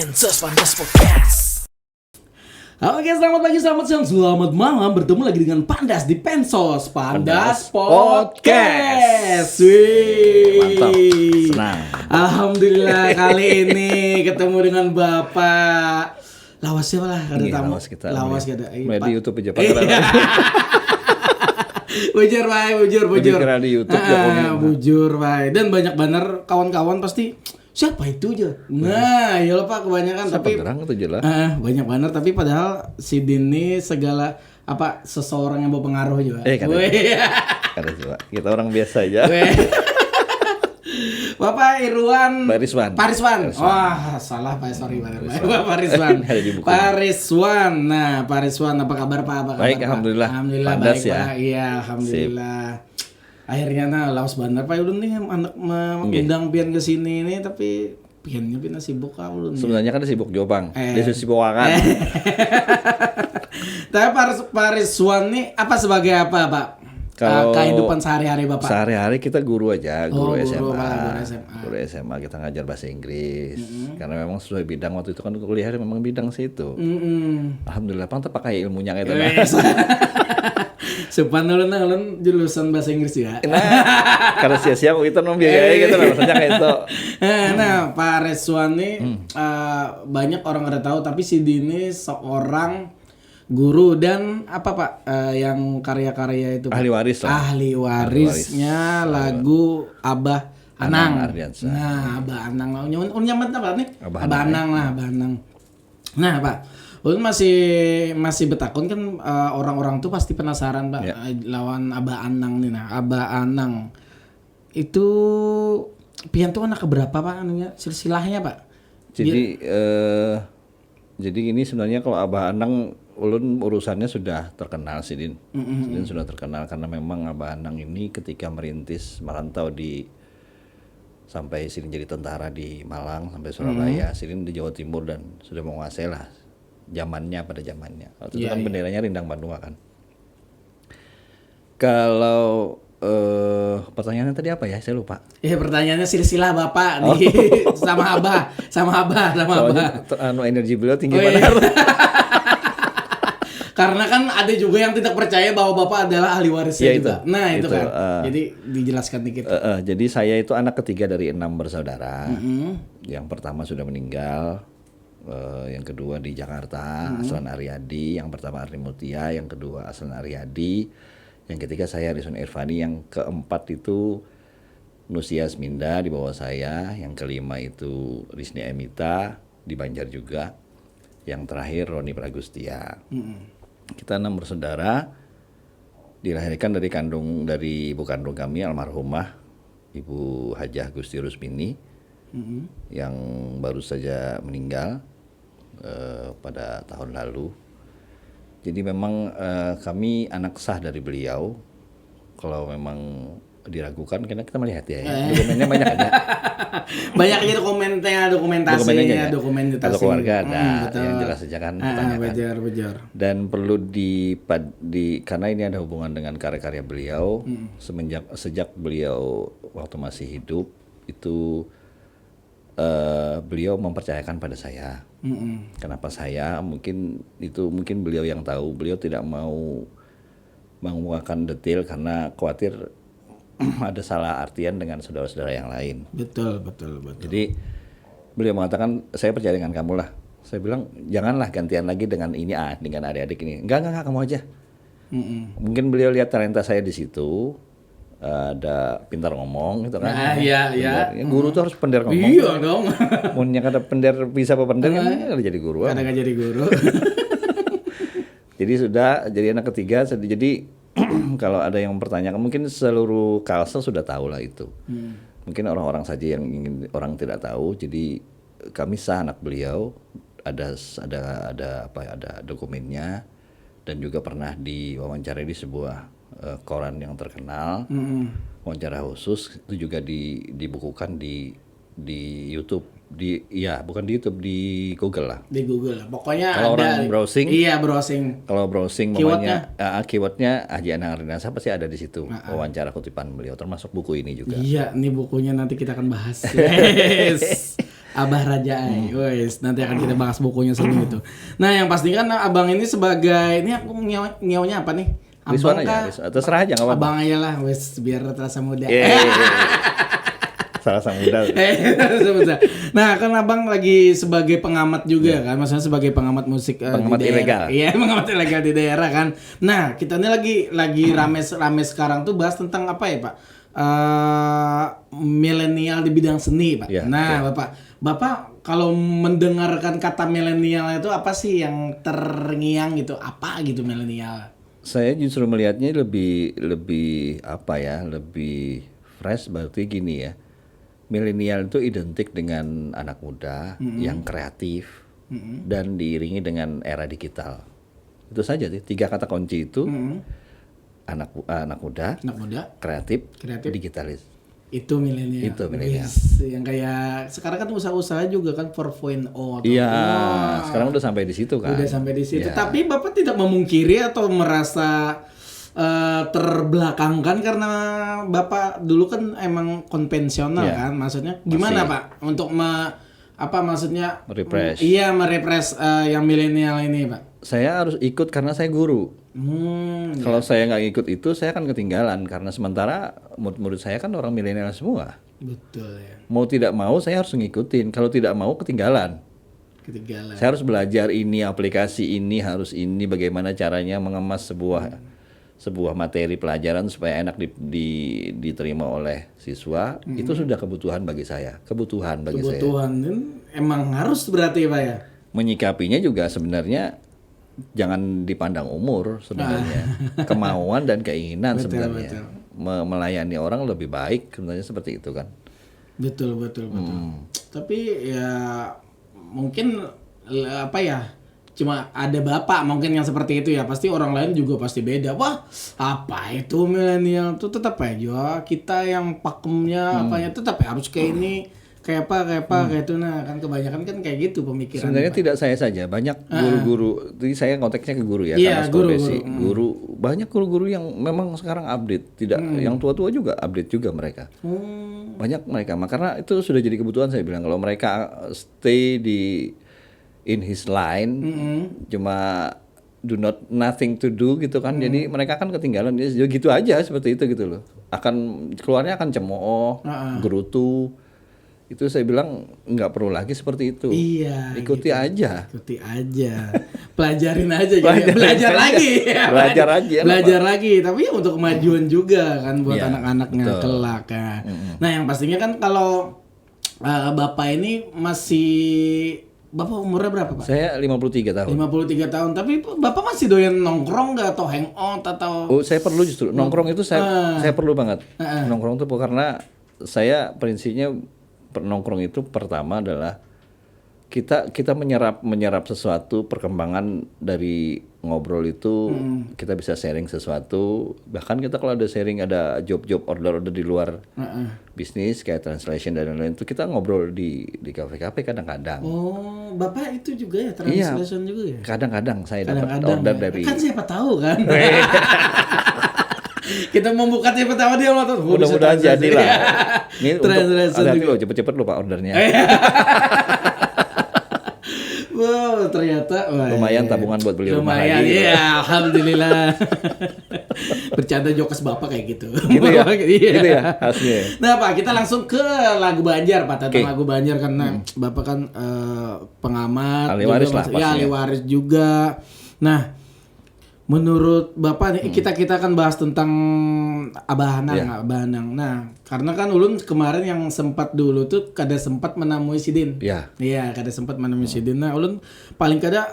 Pensos Pandas Podcast. Oke, selamat pagi, selamat siang, selamat malam. Bertemu lagi dengan Pandas di Pensos Pandas Podcast. Wih, Mantap, senang. Alhamdulillah kali ini ketemu dengan Bapak Lawas siapa lah ada Iya, tamu. Lawas kita. Lawas kita. Mulai di YouTube aja Pak. Bujur, Pak, bujur. Dikira di YouTube ya, bujur, Pak. Dan banyak banner kawan-kawan pasti siapa itu aja. Nah, ya lupa kebanyakan tapi Terang itu jelas. banyak banner tapi padahal si Dini segala apa seseorang yang berpengaruh juga. Kata Wih. Kata coba. Kita orang biasa aja. Wih. Bapak Irwan Pariswan. Wah, salah Pak, sorry Pak. Pariswan. Ada di buku. Pariswan. Nah, Pariswan apa kabar Pak? Apa kabar, Baik, Pak? alhamdulillah. Alhamdulillah Pandas baik ya. Pak. Iya, alhamdulillah. Akhirnya Laos Bandar Pak ulun nih anak mengundang pian ke sini ini tapi piannya pina sibuk kah ulun. Sebenarnya kan sibuk Jopang. Dia sibuk akan. Tapi Pariswan nih apa sebagai apa Pak? Kalau Kehidupan sehari-hari Bapak. Sehari-hari kita guru aja, guru SMA. Guru SMA. Guru SMA kita ngajar bahasa Inggris. Karena memang sesuai bidang waktu itu kan kuliah memang bidang situ. Alhamdulillah pang terpakai ilmunya gitu. Subhanallah ulun jurusan bahasa Inggris ya. Nah, karena sia-sia kita membiayai gitu lah maksudnya kayak itu. Nah, Pak Reswan nih banyak orang nggak tahu tapi si Dini seorang guru dan apa Pak yang karya-karya itu Pak? Ahli waris lah. Ahli warisnya lagu Abah Anang. Ardiansa. Nah, Abah Anang nyaman apa nih? Abah Abah Anang lah, Abah Anang. Nah, Pak, ulun masih betakun kan orang-orang tuh pasti penasaran Pak lawan Abah Anang nih. Nah, Abah Anang itu pian tuh anak keberapa Pak anunya silsilahnya Pak? Jadi ini sebenarnya kalau Abah Anang ulun urusannya sudah terkenal sih Din. Din sudah terkenal karena memang Abah Anang ini ketika merintis merantau sampai Silin jadi tentara di Malang sampai Surabaya, Silin di Jawa Timur dan sudah menguasai lah pada zamannya. Waktu itu kan benderanya Rindang Bandung kan. Kalau pertanyaannya tadi apa ya? Saya lupa. Pertanyaannya silsilah Bapak nih sama Abah. Soalnya energi beliau tinggi banget. Karena kan ada juga yang tidak percaya bahwa Bapak adalah ahli warisnya juga. Nah, itu kan. Jadi dijelaskan dikit. Jadi saya itu anak ketiga dari 6 bersaudara. Yang pertama sudah meninggal. Yang kedua di Jakarta, Aslan Aryadi. Yang pertama Arni Mutia, yang kedua Aslan Aryadi. Yang ketiga saya Rizwan Irfani. Yang keempat itu Nusia Asminda di bawah saya. Yang kelima itu Rizni Emita di Banjar juga. Yang terakhir Roni Pragustia. Kita 6 bersaudara, dilahirkan dari ibu kandung kami almarhumah Ibu Hajah Gusti Rusmini yang baru saja meninggal pada tahun lalu. Jadi memang kami anak sah dari beliau. Kalau memang diragukan karena kita melihat ya, dokumennya banyak ada. Banyak aja dokumentasinya. Kalau keluarga ada yang jelas saja kan Bejar. Dan perlu karena ini ada hubungan dengan karya-karya beliau. Sejak beliau waktu masih hidup itu beliau mempercayakan pada saya. Kenapa saya? Mungkin beliau yang tahu. Beliau tidak mau mengemukakan detail karena khawatir ada salah artian dengan saudara-saudara yang lain. Betul. Jadi beliau mengatakan saya percaya dengan kamu lah. Saya bilang janganlah gantian lagi dengan dengan adik-adik ini. Enggak kamu aja. Mungkin beliau lihat talenta saya di situ. Ada pintar ngomong gitu kan. Iya. Guru tuh harus pandai ngomong. Iya dong. Mun yang ada pandai bisa apa pandai kan ada jadi guru. Kadang jadi guru. Jadi jadi anak ketiga. Jadi kalau ada yang mempertanyakan, mungkin seluruh Kalsel sudah tahu lah itu. Mungkin orang-orang saja yang ingin orang tidak tahu. Jadi kami sah anak beliau, ada dokumennya dan juga pernah diwawancarai di sebuah koran yang terkenal. Wawancara khusus itu juga dibukukan di YouTube. Bukan di YouTube, di Google lah. Di Google lah. Pokoknya kalau ada. Orang browsing. Iya, browsing. Kalau browsing keywordnya Haji Anang Ardinasa pasti ada di situ. Wawancara kutipan beliau termasuk buku ini juga. Iya, ini bukunya nanti kita akan bahas. Yes. Abah Rajai. Wes, nanti akan kita bahas bukunya seru itu. Nah, yang pasti kan abang ini sebagai ini aku ngeonya apa nih? Rizwan Abang aja, kah? terserah aja nggak apa-apa. Abang aja lah, wes biar terasa muda. Salah sang muda. Nah, kan abang lagi sebagai pengamat juga kan, maksudnya sebagai pengamat musik Pengamat di daerah. ilegal. Iya, pengamat ilegal di daerah kan. Nah, kita ini lagi rame sekarang tuh bahas tentang apa ya, Pak? Milenial di bidang seni, Pak. Ya, Nah, ya. Bapak kalau mendengarkan kata milenial itu apa sih yang terngiang gitu? Apa gitu milenial? Saya justru melihatnya lebih apa ya, lebih fresh, berarti gini ya. Milenial itu identik dengan anak muda yang kreatif dan diiringi dengan era digital. Itu saja sih, 3 kata kunci itu. Anak muda, kreatif, digitalis. Itu milenial. Itu milenial. Yes, yang kayak sekarang kan usaha-usaha juga kan 4.0. Iya, sekarang udah sampai di situ kan. Udah sampai di situ. Ya. Tapi Bapak tidak memungkiri atau merasa terbelakangkan karena Bapak dulu kan emang konvensional Iya. kan, maksudnya gimana Masih. Pak untuk apa maksudnya? Merepress. Iya, merepress yang milenial ini, Pak. Saya harus ikut karena saya guru. Ya. Kalau saya nggak ikut itu, saya akan ketinggalan karena sementara murid-murid saya kan orang milenial semua. Betul ya. Mau tidak mau saya harus ngikutin. Kalau tidak mau ketinggalan. Ketinggalan. Saya harus belajar ini, aplikasi ini, harus ini, bagaimana caranya mengemas sebuah materi pelajaran supaya enak diterima oleh siswa. Itu sudah kebutuhan bagi saya. Kebutuhan bagi saya. Kebutuhan kan emang harus berarti, Pak ya. Menyikapinya juga sebenarnya jangan dipandang umur sebenarnya. Kemauan dan keinginan Betul, sebenarnya. betul. Melayani orang lebih baik sebenarnya seperti itu kan. Betul. Tapi ya mungkin apa ya? Cuma ada Bapak mungkin yang seperti itu ya. Pasti orang lain juga pasti beda. Wah, apa itu milenial tuh tetap aja kita yang pakemnya apanya tetap harus kayak ini, kayak apa kayak itu. Nah, kan kebanyakan kan kayak gitu pemikiran. Sebenarnya tidak saya saja, banyak guru-guru. Jadi saya konteksnya ke guru ya, Iya, karena guru. guru. Banyak guru-guru yang memang sekarang update, tidak yang tua-tua juga update juga mereka. Banyak mereka, karena itu sudah jadi kebutuhan saya bilang kalau mereka stay in his line, cuma do nothing to do gitu kan, jadi mereka kan ketinggalan ya gitu aja seperti itu gitu loh. Keluarnya akan cemooh, gerutu. Itu saya bilang nggak perlu lagi seperti itu. Iya. Ikuti aja. Pelajarin aja gitu. Belajar Belajar aja. lagi. Belajar aja, Belajar lagi. Tapi ya untuk kemajuan juga kan buat Iya, anak-anaknya betul. kelak kan. Nah, yang pastinya kan kalau Bapak ini Bapak umurnya berapa, Pak? Saya 53 tahun. 53 tahun. Tapi Bapak masih doyan nongkrong nggak atau hangout atau Oh, saya perlu justru nongkrong itu saya perlu banget. Nongkrong itu karena saya prinsipnya nongkrong itu pertama adalah kita menyerap sesuatu, perkembangan dari ngobrol itu kita bisa sharing sesuatu. Bahkan kita kalau ada sharing, ada job order di luar bisnis kayak translation dan lain-lain itu kita ngobrol di kafe-kafe kadang-kadang. Oh, Bapak itu juga ya translation juga ya? Kadang-kadang saya dapat Kadang-kadang order ya. dari Kan siapa tahu kan. Kita membuka siapa tahu dia nonton. mudah-mudahan jadilah. Ini untuk Translation hati-hati juga. loh, cepet-cepet lupa ordernya. Wow, ternyata Lumayan tabungan buat beli rumah lumayan, lagi, gitu. iya, alhamdulillah. Bercanda jokes Bapak kayak gitu. Gitu ya? Iya. Gitu ya hasilnya. Nah, Pak, kita langsung ke lagu Banjar, Pak. Tentang Oke. lagu Banjar karena Bapak kan pengamat, Ahli waris juga, lah ya pastinya. ahli waris juga. Nah, menurut Bapak nih kita akan bahas tentang Abah Anang, Iya. Abah Anang. Nah, karena kan ulun kemarin yang sempat dulu tuh kada sempat menemui Sidin. Iya. Iya, kada sempat menemui Sidin. Nah, ulun paling kada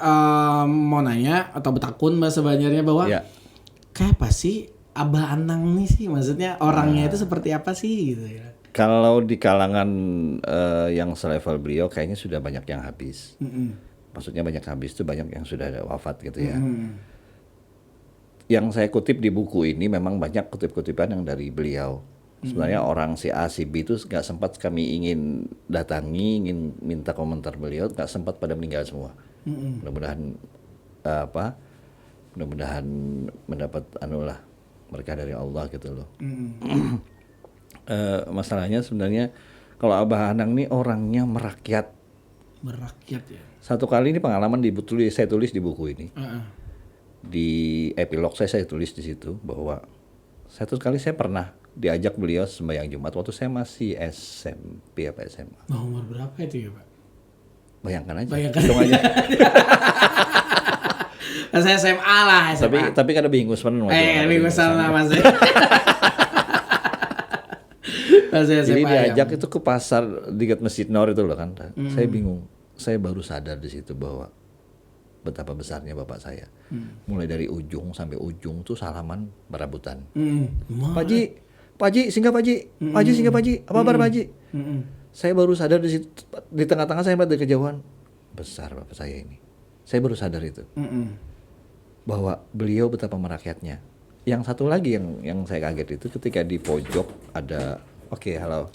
mau nanya atau betakun bahasa Banjarnya bahwa Iya. kayak apa sih Abah Anang nih sih? Maksudnya orangnya itu seperti apa sih gitu ya? Kalau di kalangan yang selevel beliau kayaknya sudah banyak yang habis. Maksudnya banyak habis itu banyak yang sudah ada wafat gitu ya. Yang saya kutip di buku ini memang banyak kutip-kutipan yang dari beliau. Sebenarnya orang si A, si B itu nggak sempat kami ingin datangi, ingin minta komentar beliau, nggak sempat pada meninggal semua. Mudah-mudahan mudah-mudahan mendapat anulah berkah dari Allah gitu loh. Masalahnya sebenarnya kalau Abah Anang nih orangnya merakyat Berakyat ya. Satu kali ini pengalaman saya tulis di buku ini. Heeh. Di epilog saya tulis di situ bahwa satu kali saya pernah diajak beliau sembahyang Jumat waktu saya masih SMP apa SMA. Nah, umur berapa itu ya, Pak? Bayangkan aja. Bayangkan. Hitung aja. Saya SMA lah, SMA. Tapi kan lebih ingusan Lebih besar lah Mas. Jadi diajak itu ke pasar dekat Masjid Nur itu loh kan. Saya bingung. Saya baru sadar di situ bahwa betapa besarnya bapak saya. Mulai dari ujung sampai ujung tuh salaman berabutan. Pak Haji, singgah Pak Haji. Pak Haji, singgah Pak Haji. Apa kabar Pak Haji? Saya baru sadar di situ, di tengah-tengah saya melihat dari kejauhan. Besar bapak saya ini. Saya baru sadar itu. Bahwa beliau betapa merakyatnya. Yang satu lagi yang saya kaget itu ketika di pojok ada halo.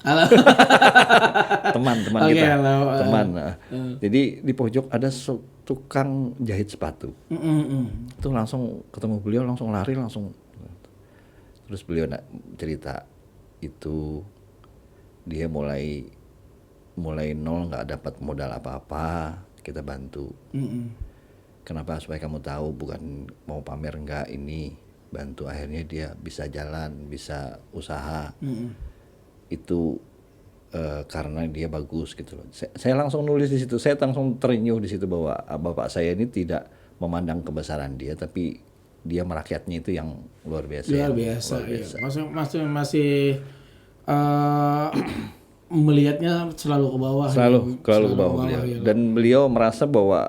teman kita. Halo. Teman. Jadi di pojok ada tukang jahit sepatu. Itu langsung ketemu beliau, langsung lari, terus beliau cerita itu dia mulai nol, nggak dapat modal apa-apa, kita bantu. Kenapa? Supaya kamu tahu bukan mau pamer, enggak, ini bantu, akhirnya dia bisa jalan, bisa usaha. Itu karena dia bagus gitu loh. Saya langsung nulis di situ, saya langsung terenyuh di situ bahwa bapak saya ini tidak memandang kebesaran dia, tapi dia merakyatnya itu yang luar biasa. Luar biasa. Iya. Masih melihatnya selalu ke bawah. Selalu ke bawah beliau. Ya. Dan beliau merasa bahwa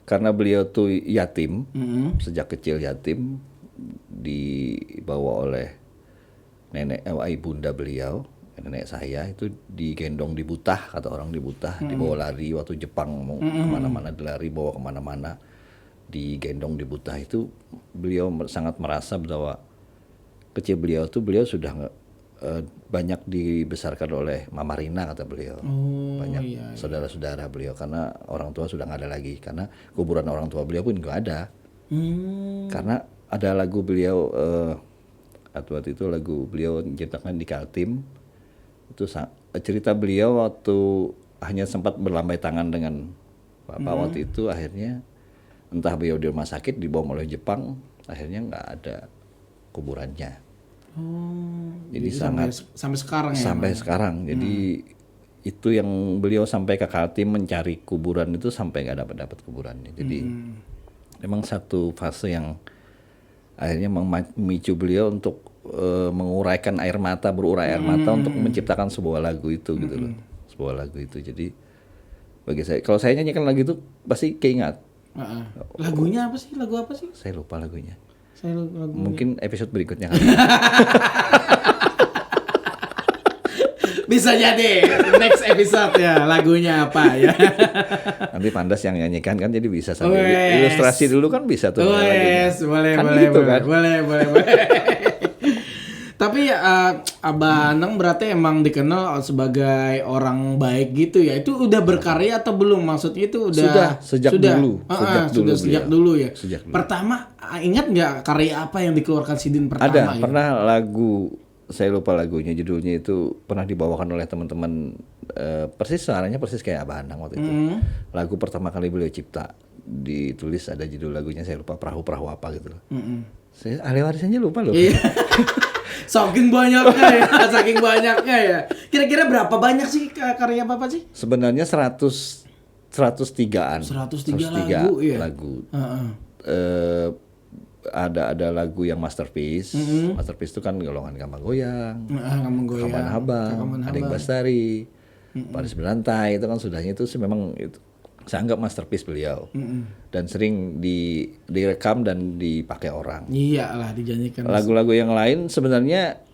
karena beliau tuh yatim, sejak kecil yatim, dibawa oleh ibunda beliau, nenek saya itu digendong di Butah, kata orang di Butah, dibawa lari waktu Jepang mau kemana-mana, dilari bawa kemana-mana, digendong di Butah. Itu beliau sangat merasa bahwa kecil beliau sudah banyak dibesarkan oleh Mama Rina, kata beliau. Banyak saudara-saudara beliau, karena orang tua sudah nggak ada lagi, karena kuburan orang tua beliau pun nggak ada. Karena ada lagu beliau waktu itu lagu beliau diciptakan di Kaltim, itu cerita beliau waktu hanya sempat berlambai tangan dengan bapak waktu itu, akhirnya entah beliau di rumah sakit dibawa oleh Jepang, akhirnya nggak ada kuburannya. Jadi sampai sekarang ya. Sampai sekarang. Jadi itu yang beliau sampai ke Kaltim mencari kuburan itu sampai nggak dapat kuburannya. Jadi memang satu fase yang akhirnya memicu beliau untuk menguraikan air mata, berurai air mata untuk menciptakan sebuah lagu itu gitu loh. Sebuah lagu itu. Jadi bagi saya, kalau saya nyanyikan lagu itu pasti keingat. Lagunya apa sih? Lagu apa sih? Saya lupa lagunya. Lagunya. Mungkin episode berikutnya kan. Bisa jadi next episode ya lagunya apa ya. Nanti Pandas yang nyanyikan kan, jadi bisa sambil ilustrasi dulu kan bisa tuh. Boleh, kan boleh, gitu, boleh, kan? boleh. Tapi Abah Anang berarti emang dikenal sebagai orang baik gitu ya. Itu udah berkarya atau belum? Maksudnya itu udah sejak dulu. Sejak dulu ya. Sejak dulu. Pertama ingat nggak karya apa yang dikeluarkan Sidin pertama? Ada, gitu? pernah lagu, saya lupa lagunya, judulnya itu pernah dibawakan oleh teman-teman persis suaranya persis kayak Abah Anang waktu itu. Lagu pertama kali beliau cipta, ditulis ada judul lagunya saya lupa, perahu apa gitu loh. Saya ahli warisannya lupa loh. Saking banyaknya ya. Kira-kira berapa banyak sih karya Bapak sih? Sebenarnya 103-an. 103 lagu ya. Ada lagu yang masterpiece. Masterpiece itu kan golongan Gambang Goyang, Kaman Habang, Adeng Bastari, Paris Berantai, itu kan sudahnya itu memang itu saya anggap masterpiece beliau. Dan sering direkam dan dipakai orang. Iyalah, dijanjikan. Lagu-lagu yang lain sebenarnya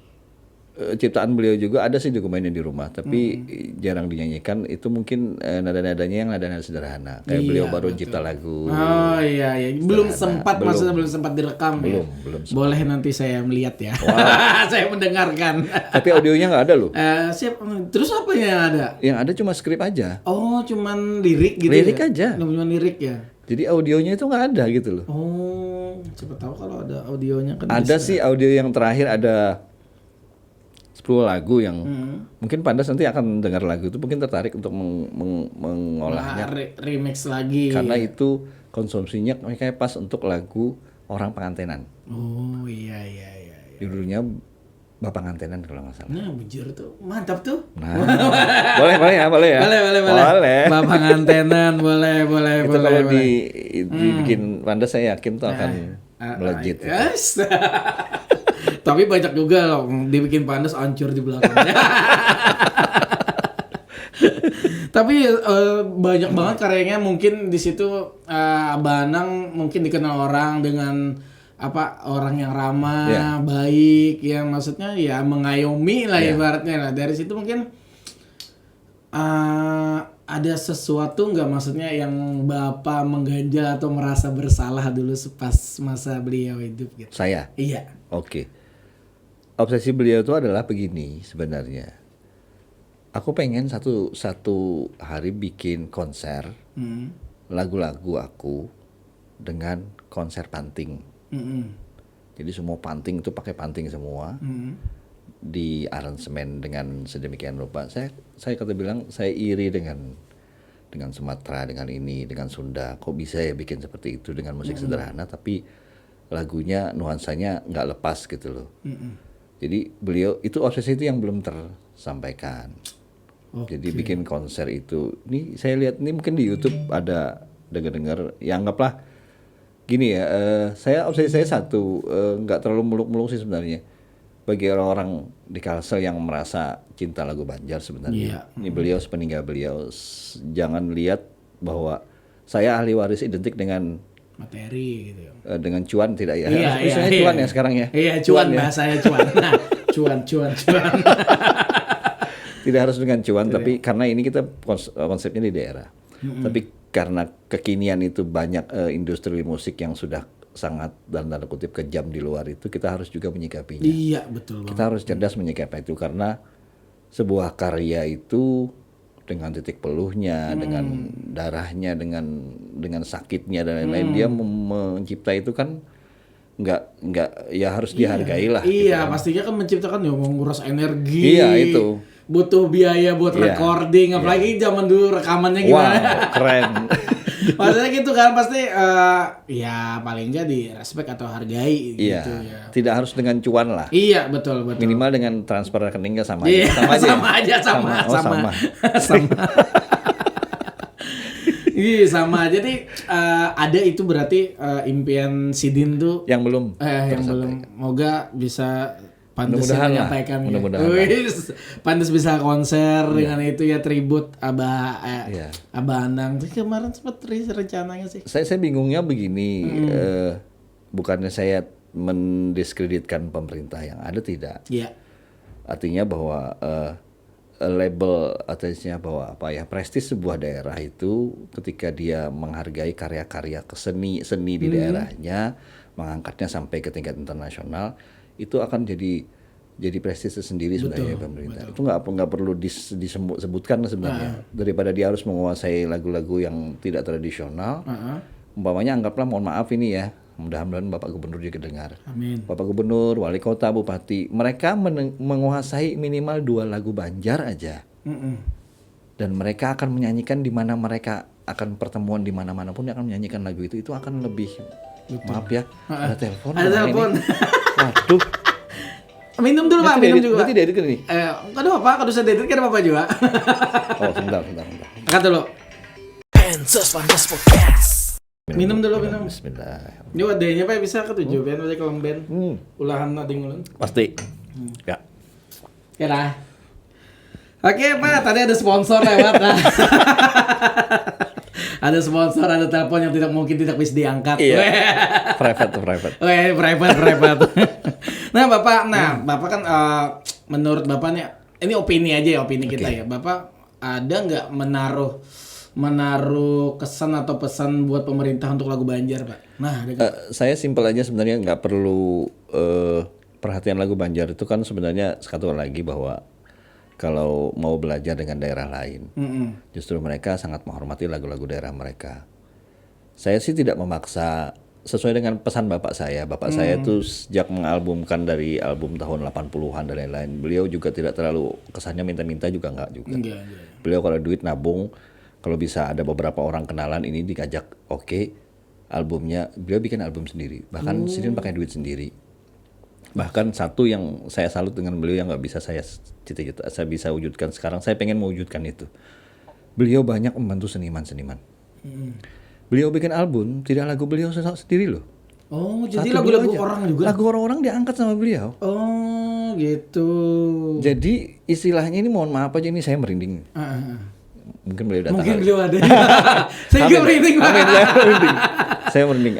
ciptaan beliau juga ada sih dokumennya di rumah, tapi jarang dinyanyikan. Itu mungkin nada-nadanya yang nada-nada sederhana. Kayak beliau baru cipta lagu. Oh iya. Belum sempat, maksudnya belum sempat direkam. Belum sempat. Boleh nanti saya melihat ya. Wow. Saya mendengarkan. Tapi audionya nggak ada loh. Siap. Terus apa yang ada? Yang ada cuma skrip aja. Oh, cuman lirik gitu. Lirik ya? aja. Cuman lirik ya. Jadi audionya itu nggak ada gitu loh. Oh, siapa tahu kalau ada audionya kan. Ada bisa. sih audio yang terakhir ada 10 lagu yang mungkin Pandas nanti akan dengar lagu itu mungkin tertarik untuk mengolahnya remix lagi. karena itu konsumsinya kayak pas untuk lagu orang pengantenan. Oh iya. Judulnya Bapak Ngantenan kalau nggak salah. Nah, bujur tuh. Mantap tuh. Nah, boleh ya. Boleh. Bapak ngantenan, boleh. Itu kalau boleh. dibikin Pandas saya yakin tuh akan melejit. Yes. Tapi banyak juga loh dibikin Pandas hancur di belakangnya. Tapi banyak banget karyanya mungkin di situ Abah Anang mungkin dikenal orang dengan orang yang ramah, baik, yang maksudnya ya mengayomi lah ibaratnya lah. Dari situ mungkin ada sesuatu nggak maksudnya yang Bapak mengganjal atau merasa bersalah dulu pas masa beliau hidup gitu? Saya? Iya. Oke. Obsesi beliau itu adalah begini sebenarnya. Aku pengen satu hari bikin konser lagu-lagu aku dengan konser panting. Jadi semua panting itu pakai panting semua, di aransemen dengan sedemikian rupa. Saya kata bilang saya iri dengan Sumatera, dengan ini, dengan Sunda. Kok bisa ya bikin seperti itu dengan musik sederhana, tapi lagunya nuansanya nggak lepas gitu loh. Jadi beliau itu obsesi itu yang belum tersampaikan. Jadi bikin konser itu, ini saya lihat ini mungkin di YouTube ada dengar ya anggaplah gini ya, obsesi saya satu, nggak terlalu muluk-muluk sih sebenarnya. Bagi orang-orang di Kalsel yang merasa cinta lagu Banjar sebenarnya, ini beliau sepeninggal beliau, jangan lihat bahwa saya ahli waris identik dengan materi gitu. Dengan cuan tidak ya? Iya. Cuan ya sekarang ya? Iya, cuan bahasanya cuan. Nah, cuan. Tidak harus dengan cuan, tapi karena ini kita konsepnya di daerah. Tapi karena kekinian itu banyak industri musik yang sudah sangat dalam tanda kutip kejam di luar itu, kita harus juga menyikapinya. Iya, betul banget. Kita harus cerdas menyikapi itu karena sebuah karya itu dengan titik peluhnya, dengan darahnya, dengan sakitnya dan lain-lain, dia mencipta itu kan nggak ya harus dihargai lah. Iya, gitu. Pastinya kan menciptakan ya menguras energi. Iya itu. Butuh biaya buat recording, apalagi zaman dulu rekamannya gimana. Wow, keren. Maksudnya gitu kan pasti ya paling nggak di respect atau hargai gitu ya. Tidak harus dengan cuan lah. Iya, betul. Minimal dengan transfer rekeningnya sama aja. Sama. Iya sama. Jadi ada itu berarti impian Sidin tuh yang belum. Moga bisa Pandas menyampaikan. Pandas bisa konser dengan itu ya tribut Abah Anang. Kemarin sempat rencananya sih. Saya bingungnya begini, bukannya saya mendiskreditkan pemerintah yang ada, tidak. Iya. Artinya bahwa label artinya bahwa prestis sebuah daerah itu ketika dia menghargai karya-karya seni di daerahnya, mengangkatnya sampai ke tingkat internasional, itu akan jadi prestis sendiri sebenarnya pemerintah. Itu nggak perlu disebutkan sebenarnya. Daripada dia harus menguasai lagu-lagu yang tidak tradisional. Umpamanya anggaplah, mohon maaf ini ya, mudah-mudahan Bapak Gubernur juga dengar. Amin. Bapak Gubernur, Wali Kota, Bupati, mereka menguasai minimal 2 lagu Banjar aja. Dan mereka akan menyanyikan di mana mereka akan pertemuan di mana-mana pun, dia akan menyanyikan lagu itu akan lebih. Maaf ya, ada telepon. Waduh. Minum dulu Pak, minum juga. Berarti dedit nih. Aduh Pak, kalau saya dedit kan Bapak juga. Sebentar. Angkat dulu. Pansos Pandas Podcast. Minum dulu. Bismillah. Ini wadahnya Pak bisa ke 7 ben aja kelem ben. Ulahan ading ulun. Pasti. Ya. Ya dah. Oke Pak, tadi ada sponsor lewat lah. Ada sponsor, ada telepon yang tidak bisa diangkat. Iya. Private. Private. Bapak kan menurut Bapak nih, ini opini kita ya. Bapak ada nggak menaruh kesan atau pesan buat pemerintah untuk lagu Banjar, Pak? Saya simpel aja sebenarnya, nggak perlu perhatian lagu Banjar itu kan sebenarnya satu lagi bahwa kalau mau belajar dengan daerah lain, justru mereka sangat menghormati lagu-lagu daerah mereka. Saya sih tidak memaksa sesuai dengan pesan bapak saya. Bapak saya tuh sejak mengalbumkan dari album tahun 80-an dan lain-lain. Beliau juga tidak terlalu kesannya minta-minta juga enggak juga. Enggak. Beliau kalau duit nabung, kalau bisa ada beberapa orang kenalan ini dikajak, oke, albumnya beliau bikin album sendiri. Bahkan Sidin pakai duit sendiri. Bahkan satu yang saya salut dengan beliau yang nggak bisa saya cita-cita, saya bisa wujudkan sekarang, saya pengen mewujudkan itu. Beliau banyak membantu seniman-seniman. Beliau bikin album, tidak lagu beliau sendiri loh. Oh, jadi Satu lagu-lagu dua aja. orang juga. Lagu orang-orang diangkat sama beliau. Oh, gitu. Jadi istilahnya ini mohon maaf aja ini saya merinding. Mungkin beliau datang. Mungkin beliau ada. Saya juga merinding. Amin, saya merinding.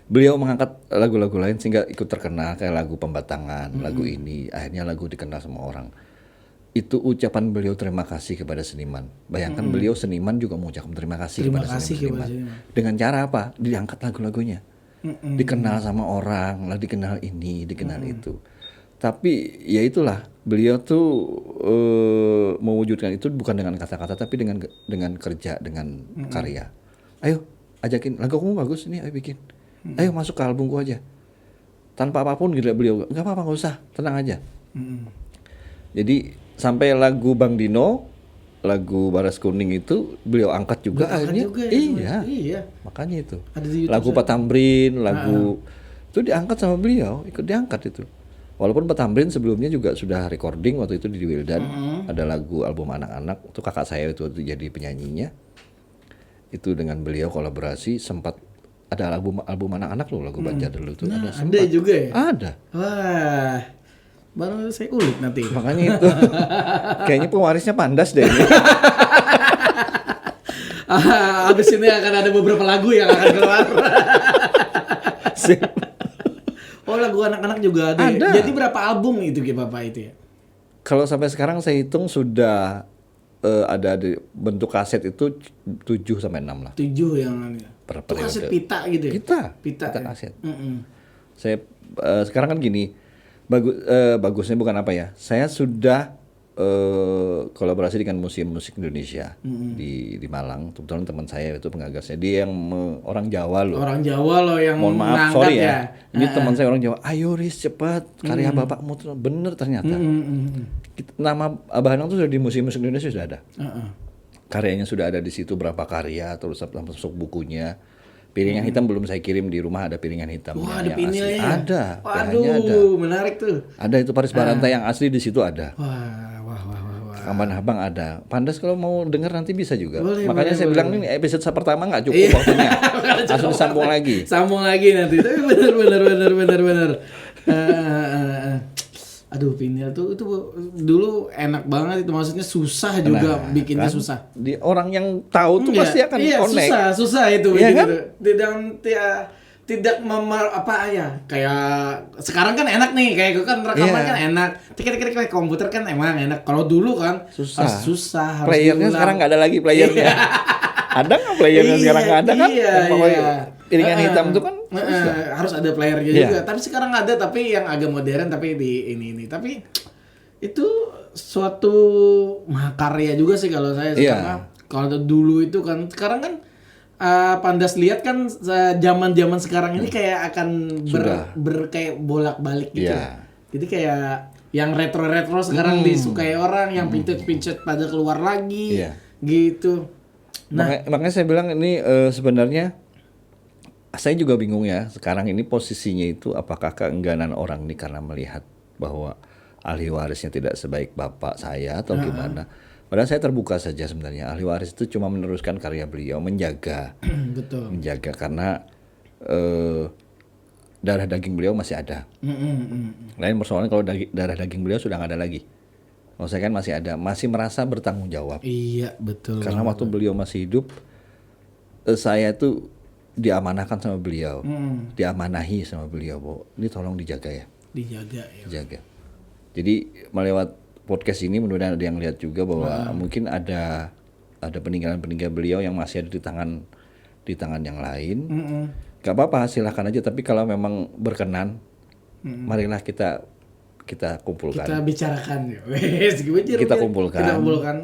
Beliau mengangkat lagu-lagu lain sehingga ikut terkenal kayak lagu Pembatangan, lagu ini, akhirnya lagu dikenal sama orang. Itu ucapan beliau terima kasih kepada seniman. Bayangkan beliau seniman juga mengucapkan terima kasih kepada seniman. Dengan cara apa? Diangkat lagu-lagunya. Dikenal sama orang, lah dikenal ini, dikenal itu. Tapi ya itulah, beliau tuh mewujudkan itu bukan dengan kata-kata tapi dengan kerja, dengan karya. Ayo, ajakin lagu kamu bagus nih, ayo bikin. Ayo masuk ke albumku aja. Tanpa apapun gitu beliau, enggak apa-apa, enggak usah, tenang aja. Jadi sampai lagu Bang Dino, lagu Baras Kuning itu beliau angkat juga akhirnya. Juga ya, iya. Makanya itu. Ada di YouTube, lagu Patambrin, lagu itu diangkat sama beliau, ikut diangkat itu. Walaupun Patambrin sebelumnya juga sudah recording waktu itu di Wildan. Ada lagu album anak-anak, itu kakak saya itu jadi penyanyinya. Itu dengan beliau kolaborasi, sempat ada album anak-anak loh, lagu Banjar dulu itu ada sempat. Ada juga ya? Ada. Wah. Baru saya ulik nanti. Makanya itu. Kayaknya pewarisnya Pandas deh ini. Habis ini akan ada beberapa lagu yang akan keluar. Oh, lagu anak-anak juga ada. Ada. Jadi berapa album itu Bapak itu ya? Kalau sampai sekarang saya hitung sudah ada di bentuk kaset itu 7 sampai 6 lah. 7 yang Per itu kaset periode. pita gitu ya? Pita ya? kaset. Saya sekarang kan gini, bagusnya bukan apa ya? Saya sudah kolaborasi dengan Museum Musik Indonesia di Malang. Kebetulan teman saya itu pengagasnya. Dia yang orang Jawa loh. Orang Jawa loh yang Mohon maaf, ngangkat sorry ya. Ini teman saya orang Jawa. Ayo Riz cepat, karya bapakmu tuh bener ternyata. Nama Abah Anang tuh sudah di Museum Musik Indonesia sudah ada. Karyanya sudah ada di situ, berapa karya, terus masuk bukunya. Piringan hitam belum saya kirim, di rumah ada piringan hitam. Wah, ada yang pinilnya. asli. Ada. Waduh, menarik tuh. Ada itu Paris Baranta yang asli di situ ada. Wah. Kamban Habang ada. Pandas kalau mau dengar nanti bisa juga. Boleh, Makanya saya bilang ini episode pertama nggak cukup waktunya. Langsung disambung lagi. Sambung lagi nanti. Tapi bener. Aduh, vinil tuh itu dulu enak banget itu, maksudnya susah juga bikinnya kan? susah. Di orang yang tahu tuh pasti akan connect. susah itu Iya gitu. kan? Tidak apa ya, kayak sekarang kan enak nih, kayak gue kan rekaman kan enak, tik komputer kan emang enak. Kalau dulu kan susah harus playernya diulang. sekarang nggak ada lagi playernya. Ada nggak playernya sekarang nggak ada kan? Piringan hitam itu kan harus ada playernya juga. Tapi sekarang ada, tapi yang agak modern, tapi di ini. Tapi itu suatu mahakarya juga sih kalau saya. Karena kalau dulu itu kan, sekarang kan Pandas lihat kan zaman sekarang ini kayak akan kayak bolak-balik gitu. Jadi kayak yang retro sekarang disukai orang, yang pincet pada keluar lagi gitu. Nah, makanya saya bilang ini sebenarnya saya juga bingung ya. Sekarang ini posisinya itu apakah keengganan orang ini karena melihat bahwa ahli warisnya tidak sebaik bapak saya atau gimana? Padahal saya terbuka saja sebenarnya. Ahli waris itu cuma meneruskan karya beliau, menjaga. Betul. Menjaga karena darah daging beliau masih ada. Lain persoalan kalau darah daging beliau sudah nggak ada lagi. Kalau saya kan masih ada, masih merasa bertanggung jawab. Iya, betul. Karena waktu beliau masih hidup, saya tuh diamanahkan sama beliau, diamanahi sama beliau, bahwa ini tolong dijaga ya. Dijaga. Jadi melewat podcast ini mudah-mudahan ada yang lihat juga bahwa mungkin ada peninggalan beliau yang masih ada di tangan yang lain. Gak apa-apa, silahkan aja. Tapi kalau memang berkenan, marilah kita kita kumpulkan. Kita bicarakan ya. Wes, Kita kumpulkan. Kita kumpulkan.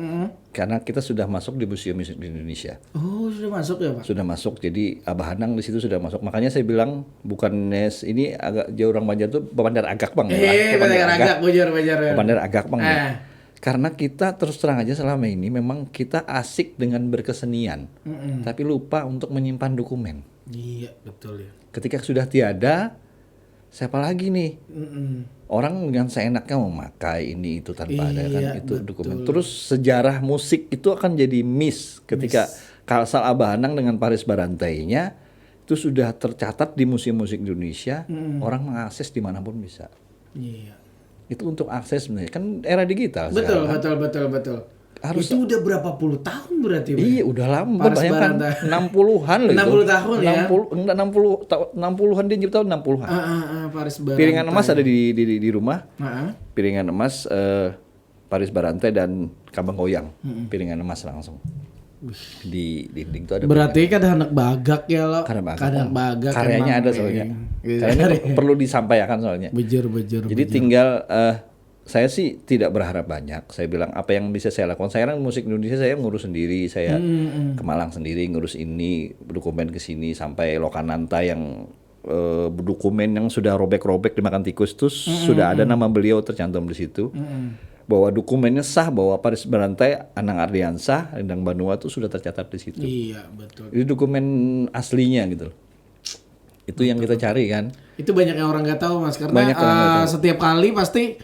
Karena kita sudah masuk di Museum Musik di Indonesia. Oh, sudah masuk ya, Pak? Sudah masuk. Jadi Abah Anang di situ sudah masuk. Makanya saya bilang bukan ini agak jauh orang Banjar tuh Bandar Agak Bang. Bandar Agak, Banjar. Bandar Agak Bang. Ya. Karena kita terus terang aja selama ini memang kita asik dengan berkesenian. Tapi lupa untuk menyimpan dokumen. Iya, betul ya. Ketika sudah tiada, siapa lagi nih? Orang dengan seenaknya memakai ini itu tanpa ada kan itu betul. dokumen. Terus sejarah musik itu akan jadi miss ketika Kalsel Abah Anang dengan Paris Barantainya itu sudah tercatat di Museum Musik Indonesia. Orang mengakses dimanapun bisa. Iya. Itu untuk akses sebenarnya kan era digital. Betul, sekarang, betul. Harus Itu udah berapa puluh tahun berarti? Iya, udah lama. Paris Bayangkan Barantay. 60-an loh itu. 60 tahun ya? 60-an dia nyiptain 60-an. Paris Barantay. Piringan emas ada di rumah. Piringan emas Paris Barantay dan Kabang Goyang. Piringan emas langsung. Di dinding itu ada. Berarti kan ada anak bagak ya lo. Kadang bagak. emang, Karyanya ada soalnya. Iya. Karyanya perlu disampaikan soalnya. Bejur. Jadi tinggal saya sih tidak berharap banyak. Saya bilang apa yang bisa saya lakukan. Saya kan musik Indonesia saya ngurus sendiri. Saya ke Malang sendiri ngurus ini, dokumen ke sini sampai Lokananta yang dokumen yang sudah robek-robek dimakan tikus itu sudah ada nama beliau tercantum di situ. Bahwa dokumennya sah bahwa Paris Barantay, Anang Ardiansah, Endang Banua itu sudah tercatat di situ. Iya, betul. Ini dokumen aslinya gitu. Itu yang kita cari kan. Itu banyak yang orang nggak tahu Mas karena Banyak orang nggak tahu. setiap kali pasti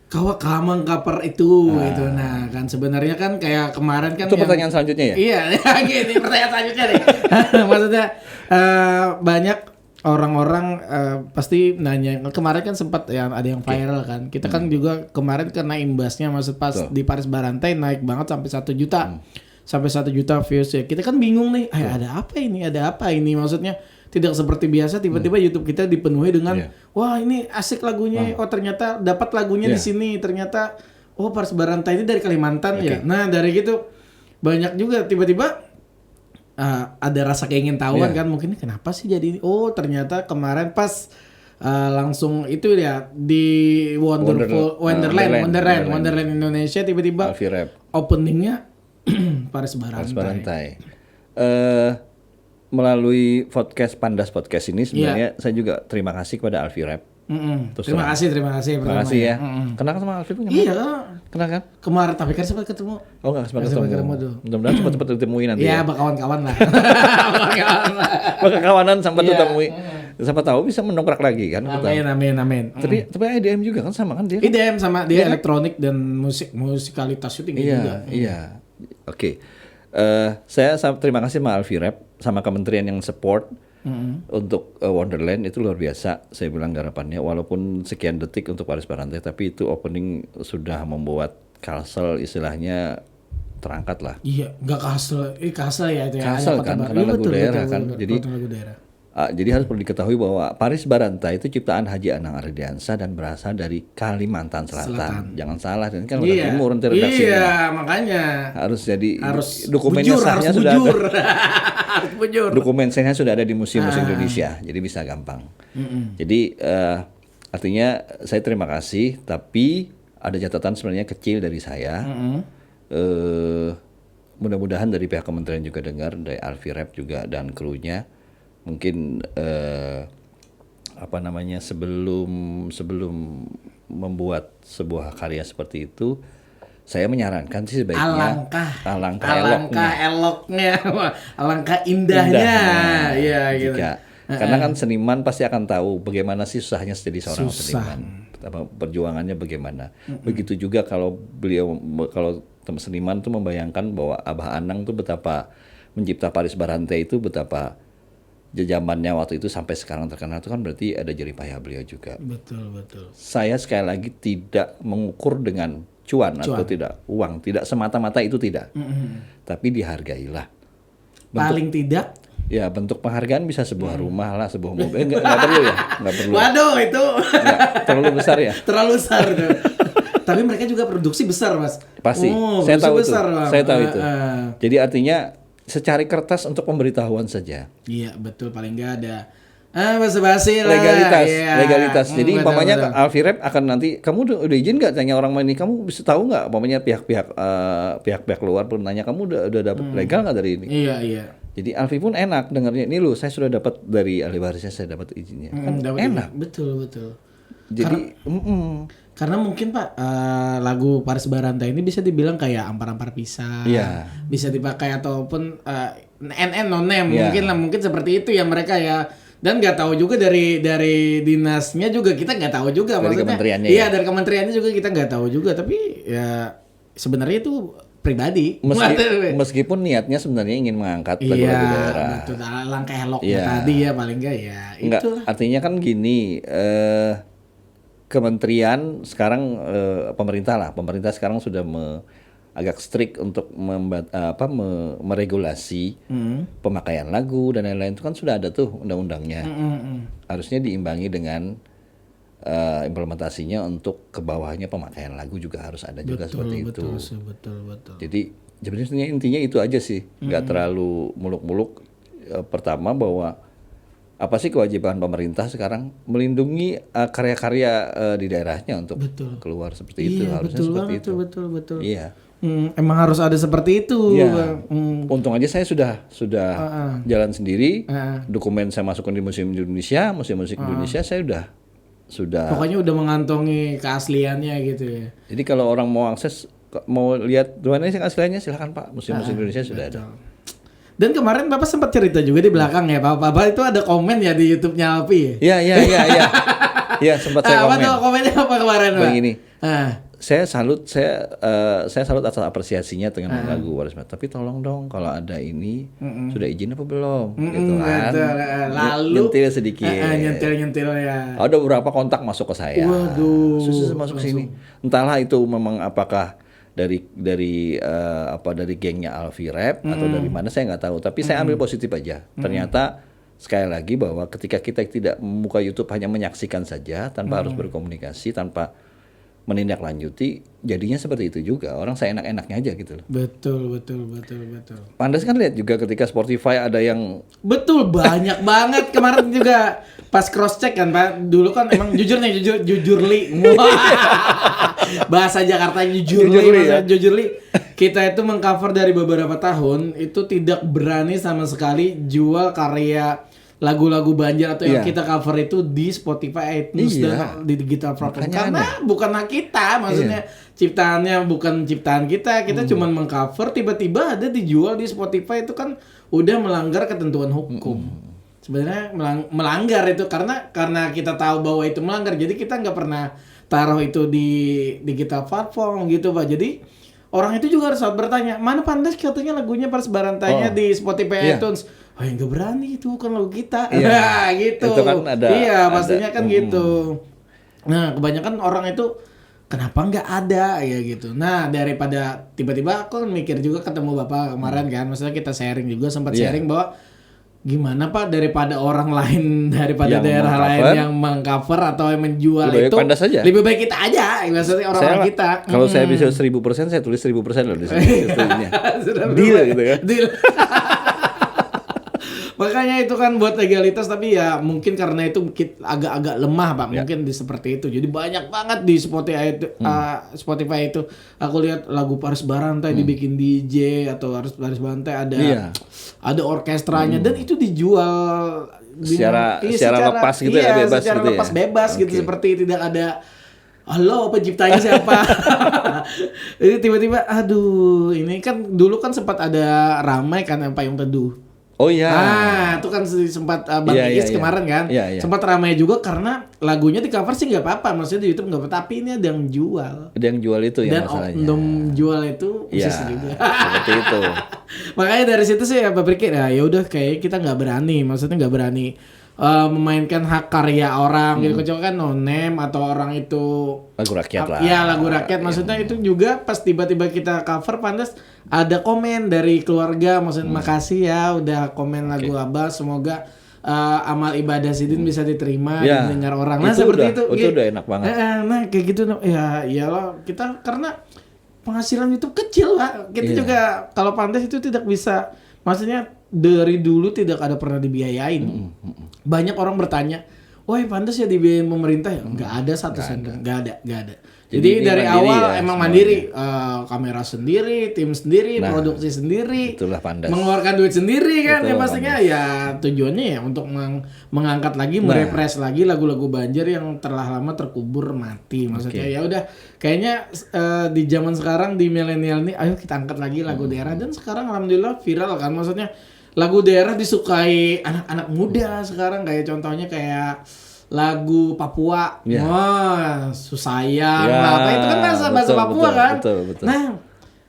kawa kamang kaper itu gitu. Nah, kan sebenarnya kan kayak kemarin kan Itu pertanyaan selanjutnya ya? Iya, gini pertanyaan selanjutnya nih. Maksudnya banyak orang-orang pasti nanya kemarin kan sempat ya ada yang viral kan. Kita kan juga kemarin kena imbasnya maksud pas di Paris Barantay naik banget sampai 1 juta. Sampai 1 juta views ya. Kita kan bingung nih, ada apa ini? Ada apa ini? Maksudnya tidak seperti biasa tiba-tiba YouTube kita dipenuhi dengan wah ini asik lagunya. Oh ternyata dapat lagunya di sini. Ternyata oh Paris Barantay ini dari Kalimantan ya. Nah, dari gitu banyak juga tiba-tiba ada rasa keingin tahuan kan mungkin kenapa sih jadi ini. Oh ternyata kemarin pas langsung itu ya di Wonderland Indonesia tiba-tiba openingnya Paris Barantay. Melalui Pandas Podcast ini sebenarnya saya juga terima kasih kepada Alfi Rap. Terima kasih. Terima kasih ya. Kenal sama Alfi punya? Iya. Kenal kan? Kemarin tapi kan sempat ketemu. Oh enggak sempat ketemu tuh. Mudah-mudahan cepat-cepat ditemuin nanti. Iya, kawan-kawan lah. Kawanan sampai ditemui. Siapa tahu bisa mendongkrak lagi kan. Amin. Tapi IDM juga kan sama kan dia? IDM sama dia elektronik dan musikalitas syuting juga. Iya. Oke. Saya terima kasih sama Alfi Rap sama kementerian yang support untuk Wonderland itu luar biasa. Saya bilang garapannya walaupun sekian detik untuk Paris Barantay tapi itu opening sudah membuat Kalsel istilahnya terangkat lah. Iya, nggak Kalsel ya itu ya. Kalsel kan karena lagu daerah kan. Jadi harus perlu diketahui bahwa Paris Barantay itu ciptaan Haji Anang Ardiansah dan berasal dari Kalimantan Selatan. Jangan salah, dan kan orang timur nanti redaksinya. Iya, makanya harus dokumen bujur, sahnya sudah ada. Harus bujur. Dokumen sahnya sudah ada di Museum Musik Indonesia, jadi bisa gampang. Jadi artinya saya terima kasih, tapi ada catatan sebenarnya kecil dari saya. Mudah-mudahan dari pihak kementerian juga dengar, dari Alfi Rap juga dan krunya. Mungkin sebelum membuat sebuah karya seperti itu, saya menyarankan sih sebaiknya alangkah eloknya, alangkah indahnya. Iya gitu. Karena kan seniman pasti akan tahu bagaimana sih susahnya jadi seorang seniman, perjuangannya bagaimana. Begitu juga kalau seniman tuh membayangkan bahwa Abah Anang tuh betapa mencipta Paris Barantay itu betapa jajamannya waktu itu sampai sekarang terkenal itu kan berarti ada jerih payah beliau juga. Betul. Saya sekali lagi tidak mengukur dengan cuan atau tidak uang, tidak semata-mata itu tidak. Tapi dihargailah. Paling tidak ya bentuk penghargaan bisa sebuah rumah lah, sebuah mobil. Enggak perlu ya, enggak perlu. Waduh itu terlalu besar ya. Terlalu besar. Tapi mereka juga produksi besar Mas. Pasti. Saya tahu itu. Saya tahu itu. Jadi artinya secari kertas untuk pemberitahuan saja. Iya betul, paling nggak ada Basa-basi lah. Legalitas. Jadi betul, umpamanya betul. Alfirep akan nanti kamu udah izin nggak tanya orang main ini, kamu bisa tahu nggak umpamanya pihak-pihak luar pun nanya kamu udah dapat legal nggak dari ini. Iya. Jadi Alfi pun enak dengarnya, ini loh saya sudah dapat dari ahli warisnya, saya dapat izinnya. Kan Dapat enak. Betul. Jadi Karena mungkin Pak lagu Paris Baranta ini bisa dibilang kayak ampar-ampar pisah. Iya. Bisa dipakai ataupun NN no name Iya. mungkin seperti itu ya mereka ya. Dan nggak tahu juga dari dinasnya juga kita nggak tahu juga Dari maksudnya. kementeriannya Iya ya? dari kementeriannya juga kita nggak tahu juga tapi ya sebenarnya itu pribadi. Meskipun niatnya sebenarnya ingin mengangkat lagu-lagu Iya daerah. betul langkah eloknya Iya. tadi ya paling nggak ya Enggak, itulah. artinya kan gini, kementerian sekarang pemerintah sekarang sudah agak strict untuk meregulasi pemakaian lagu dan lain-lain, itu kan sudah ada tuh undang-undangnya. Harusnya diimbangi dengan implementasinya untuk ke bawahnya pemakaian lagu juga harus ada juga seperti itu. Betul. Jadi sebenarnya intinya itu aja sih, nggak terlalu muluk-muluk. Pertama bahwa apa sih kewajiban pemerintah sekarang melindungi karya-karya di daerahnya untuk keluar seperti itu, Iya, harusnya betul seperti banget, itu. Betul. Iya. Emang harus ada seperti itu. Iya. Untung aja saya sudah jalan sendiri. Heeh. Dokumen saya masukkan di Museum Indonesia, Museum Musik Indonesia saya sudah. Pokoknya udah mengantongi keasliannya gitu ya. Jadi kalau orang mau akses, mau lihat mana sih aslinya, silakan Pak, Museum Musik Indonesia sudah ada. Dan kemarin Bapak sempat cerita juga di belakang ya, Bapak itu ada komen ya di YouTube-nya Alfi ya? Iya. Iya, sempat saya Apa komen. tuh komennya apa kemarin, Pak? Begini. Ah. Saya salut atas apresiasinya dengan lagu Waris Mat. Tapi tolong dong kalau ada ini sudah izin apa belum gitu kan. Betul. Lalu nyentil sedikit. nyentil ya. Ada beberapa kontak masuk ke saya. Waduh. Susah masuk ke sini. Entahlah itu memang apakah dari gengnya Alfi Rap atau dari mana saya nggak tahu. Tapi saya ambil positif aja. Ternyata sekali lagi bahwa ketika kita tidak membuka YouTube hanya menyaksikan saja tanpa harus berkomunikasi, tanpa menindaklanjuti, jadinya seperti itu juga. Orang seenak-enaknya aja gitu loh. Betul. Pandas kan lihat juga ketika Spotify ada yang Betul, banyak banget kemarin juga pas cross check kan Pak. Dulu kan emang jujurli. Bahasa Jakarta jujurli. Kita itu mengcover dari beberapa tahun itu tidak berani sama sekali jual karya lagu-lagu Banjar atau yang kita cover itu di Spotify, iTunes dan di digital platform. Karena bukan hak kita, maksudnya ciptaannya bukan ciptaan kita cuma mengcover, tiba-tiba ada dijual di Spotify, itu kan udah melanggar ketentuan hukum. Sebenarnya melanggar itu karena kita tahu bahwa itu melanggar, jadi kita nggak pernah taruh itu di digital platform gitu Pak. Jadi orang itu juga harus bertanya, mana Pandas katanya lagunya Paris Barantanya di Spotify iTunes. Oh ya nggak berani, itu bukan lagu kita. Gitu. Itu kan ada. Iya, pastinya kan gitu. Nah, kebanyakan orang itu kenapa nggak ada ya gitu. Nah, daripada tiba-tiba aku kan mikir juga ketemu Bapak kemarin kan, maksudnya kita sharing juga, sempat sharing bahwa gimana Pak, daripada orang lain, daripada yang daerah lain yang mengcover atau yang menjual itu, lebih baik kita aja, maksudnya orang-orang kita. Kalau saya bisa 1000%, saya tulis 1000% loh di sini. Deal gitu kan. Deal. Makanya itu kan buat legalitas, tapi ya mungkin karena itu agak-agak lemah Pak, mungkin di seperti itu. Jadi banyak banget di Spotify itu aku lihat lagu Paris Baranta dibikin DJ atau Paris Baranta ada orkestranya dan itu dijual secara lepas gitu ya, bebas secara gitu ya. lepas bebas gitu, seperti tidak ada halo penciptanya siapa. Jadi tiba-tiba aduh, ini kan dulu kan sempat ada ramai kan Payung Teduh. Oh iya. Itu kan sempat Bang Iis kemarin kan. Sempat ramai juga karena lagunya di cover sih nggak apa-apa, maksudnya di YouTube nggak apa-apa, tapi ini ada yang jual. Ada yang jual itu ya masalahnya. Dan oknum jual itu khusus juga. Seperti itu. Makanya dari situ sih ya berpikir ya udah kayak kita nggak berani, maksudnya nggak berani memainkan hak karya orang gitu, kecuali kan no name atau orang itu lagu rakyat lah. Iya, lagu rakyat, maksudnya itu juga pas tiba-tiba kita cover Pandas ada komen dari keluarga, maksudnya makasih ya udah komen lagu Abah, semoga amal ibadah Sidin bisa diterima didengar orang. Nah, seperti itu. Itu udah enak banget. Nah, kayak gitu ya iyalah kita karena penghasilan YouTube kecil Pak. Kita juga kalau Pandas itu tidak bisa Maksudnya dari dulu tidak ada pernah dibiayain. Banyak orang bertanya, wah pantas ya dibiayain pemerintah ya? Nggak ada satu sen, nggak ada. Jadi dari awal emang mandiri, kamera sendiri, tim sendiri, produksi sendiri, itulah Pandas. mengeluarkan duit sendiri kan, Betul, ya pastinya ya tujuannya ya untuk mengangkat lagi, merefresh lagi lagu-lagu Banjar yang telah lama terkubur mati. Maksudnya ya udah, kayaknya di zaman sekarang di milenial nih, ayo kita angkat lagi lagu daerah, dan sekarang alhamdulillah viral kan, maksudnya lagu daerah disukai anak-anak muda sekarang, kayak contohnya kayak lagu Papua, wah Susayang lah, apa itu kan bahasa Papua kan. Betul. Nah,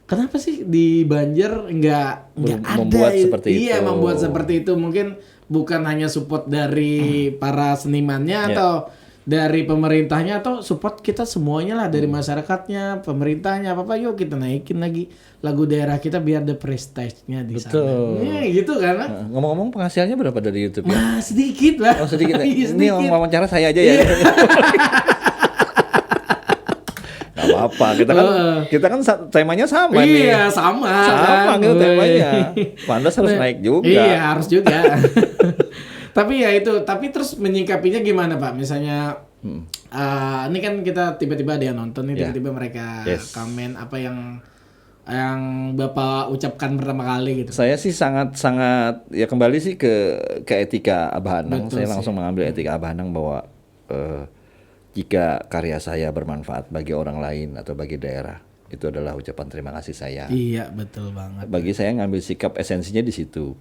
kenapa sih di Banjar nggak ada membuat seperti itu? Iya, membuat seperti itu. Mungkin bukan hanya support dari para senimannya atau dari pemerintahnya, atau support kita semuanya lah, dari masyarakatnya, pemerintahnya, apa yuk kita naikin lagi lagu daerah kita biar ada prestige-nya di sana. Gitu kan. Ngomong-ngomong, penghasilannya berapa dari YouTube ya? Wah, sedikit lah. Oh, sedikit. Iya, Ini wawancara saya aja ya. Gak apa-apa. Kita kan temanya sama nih. Iya, sama Sama kan. gitu temanya. Pandas harus naik juga. Iya, harus juga. Tapi ya itu, tapi terus menyingkapinya gimana Pak? Misalnya ini kan kita tiba-tiba ada yang nonton nih, tiba-tiba mereka komen apa yang Bapak ucapkan pertama kali gitu. Saya sih sangat ya, kembali sih ke etika Abah Anang. Betul saya sih. langsung mengambil etika Abah Anang bahwa jika karya saya bermanfaat bagi orang lain atau bagi daerah, itu adalah ucapan terima kasih saya. Iya, betul banget. Bagi saya ngambil sikap esensinya di situ.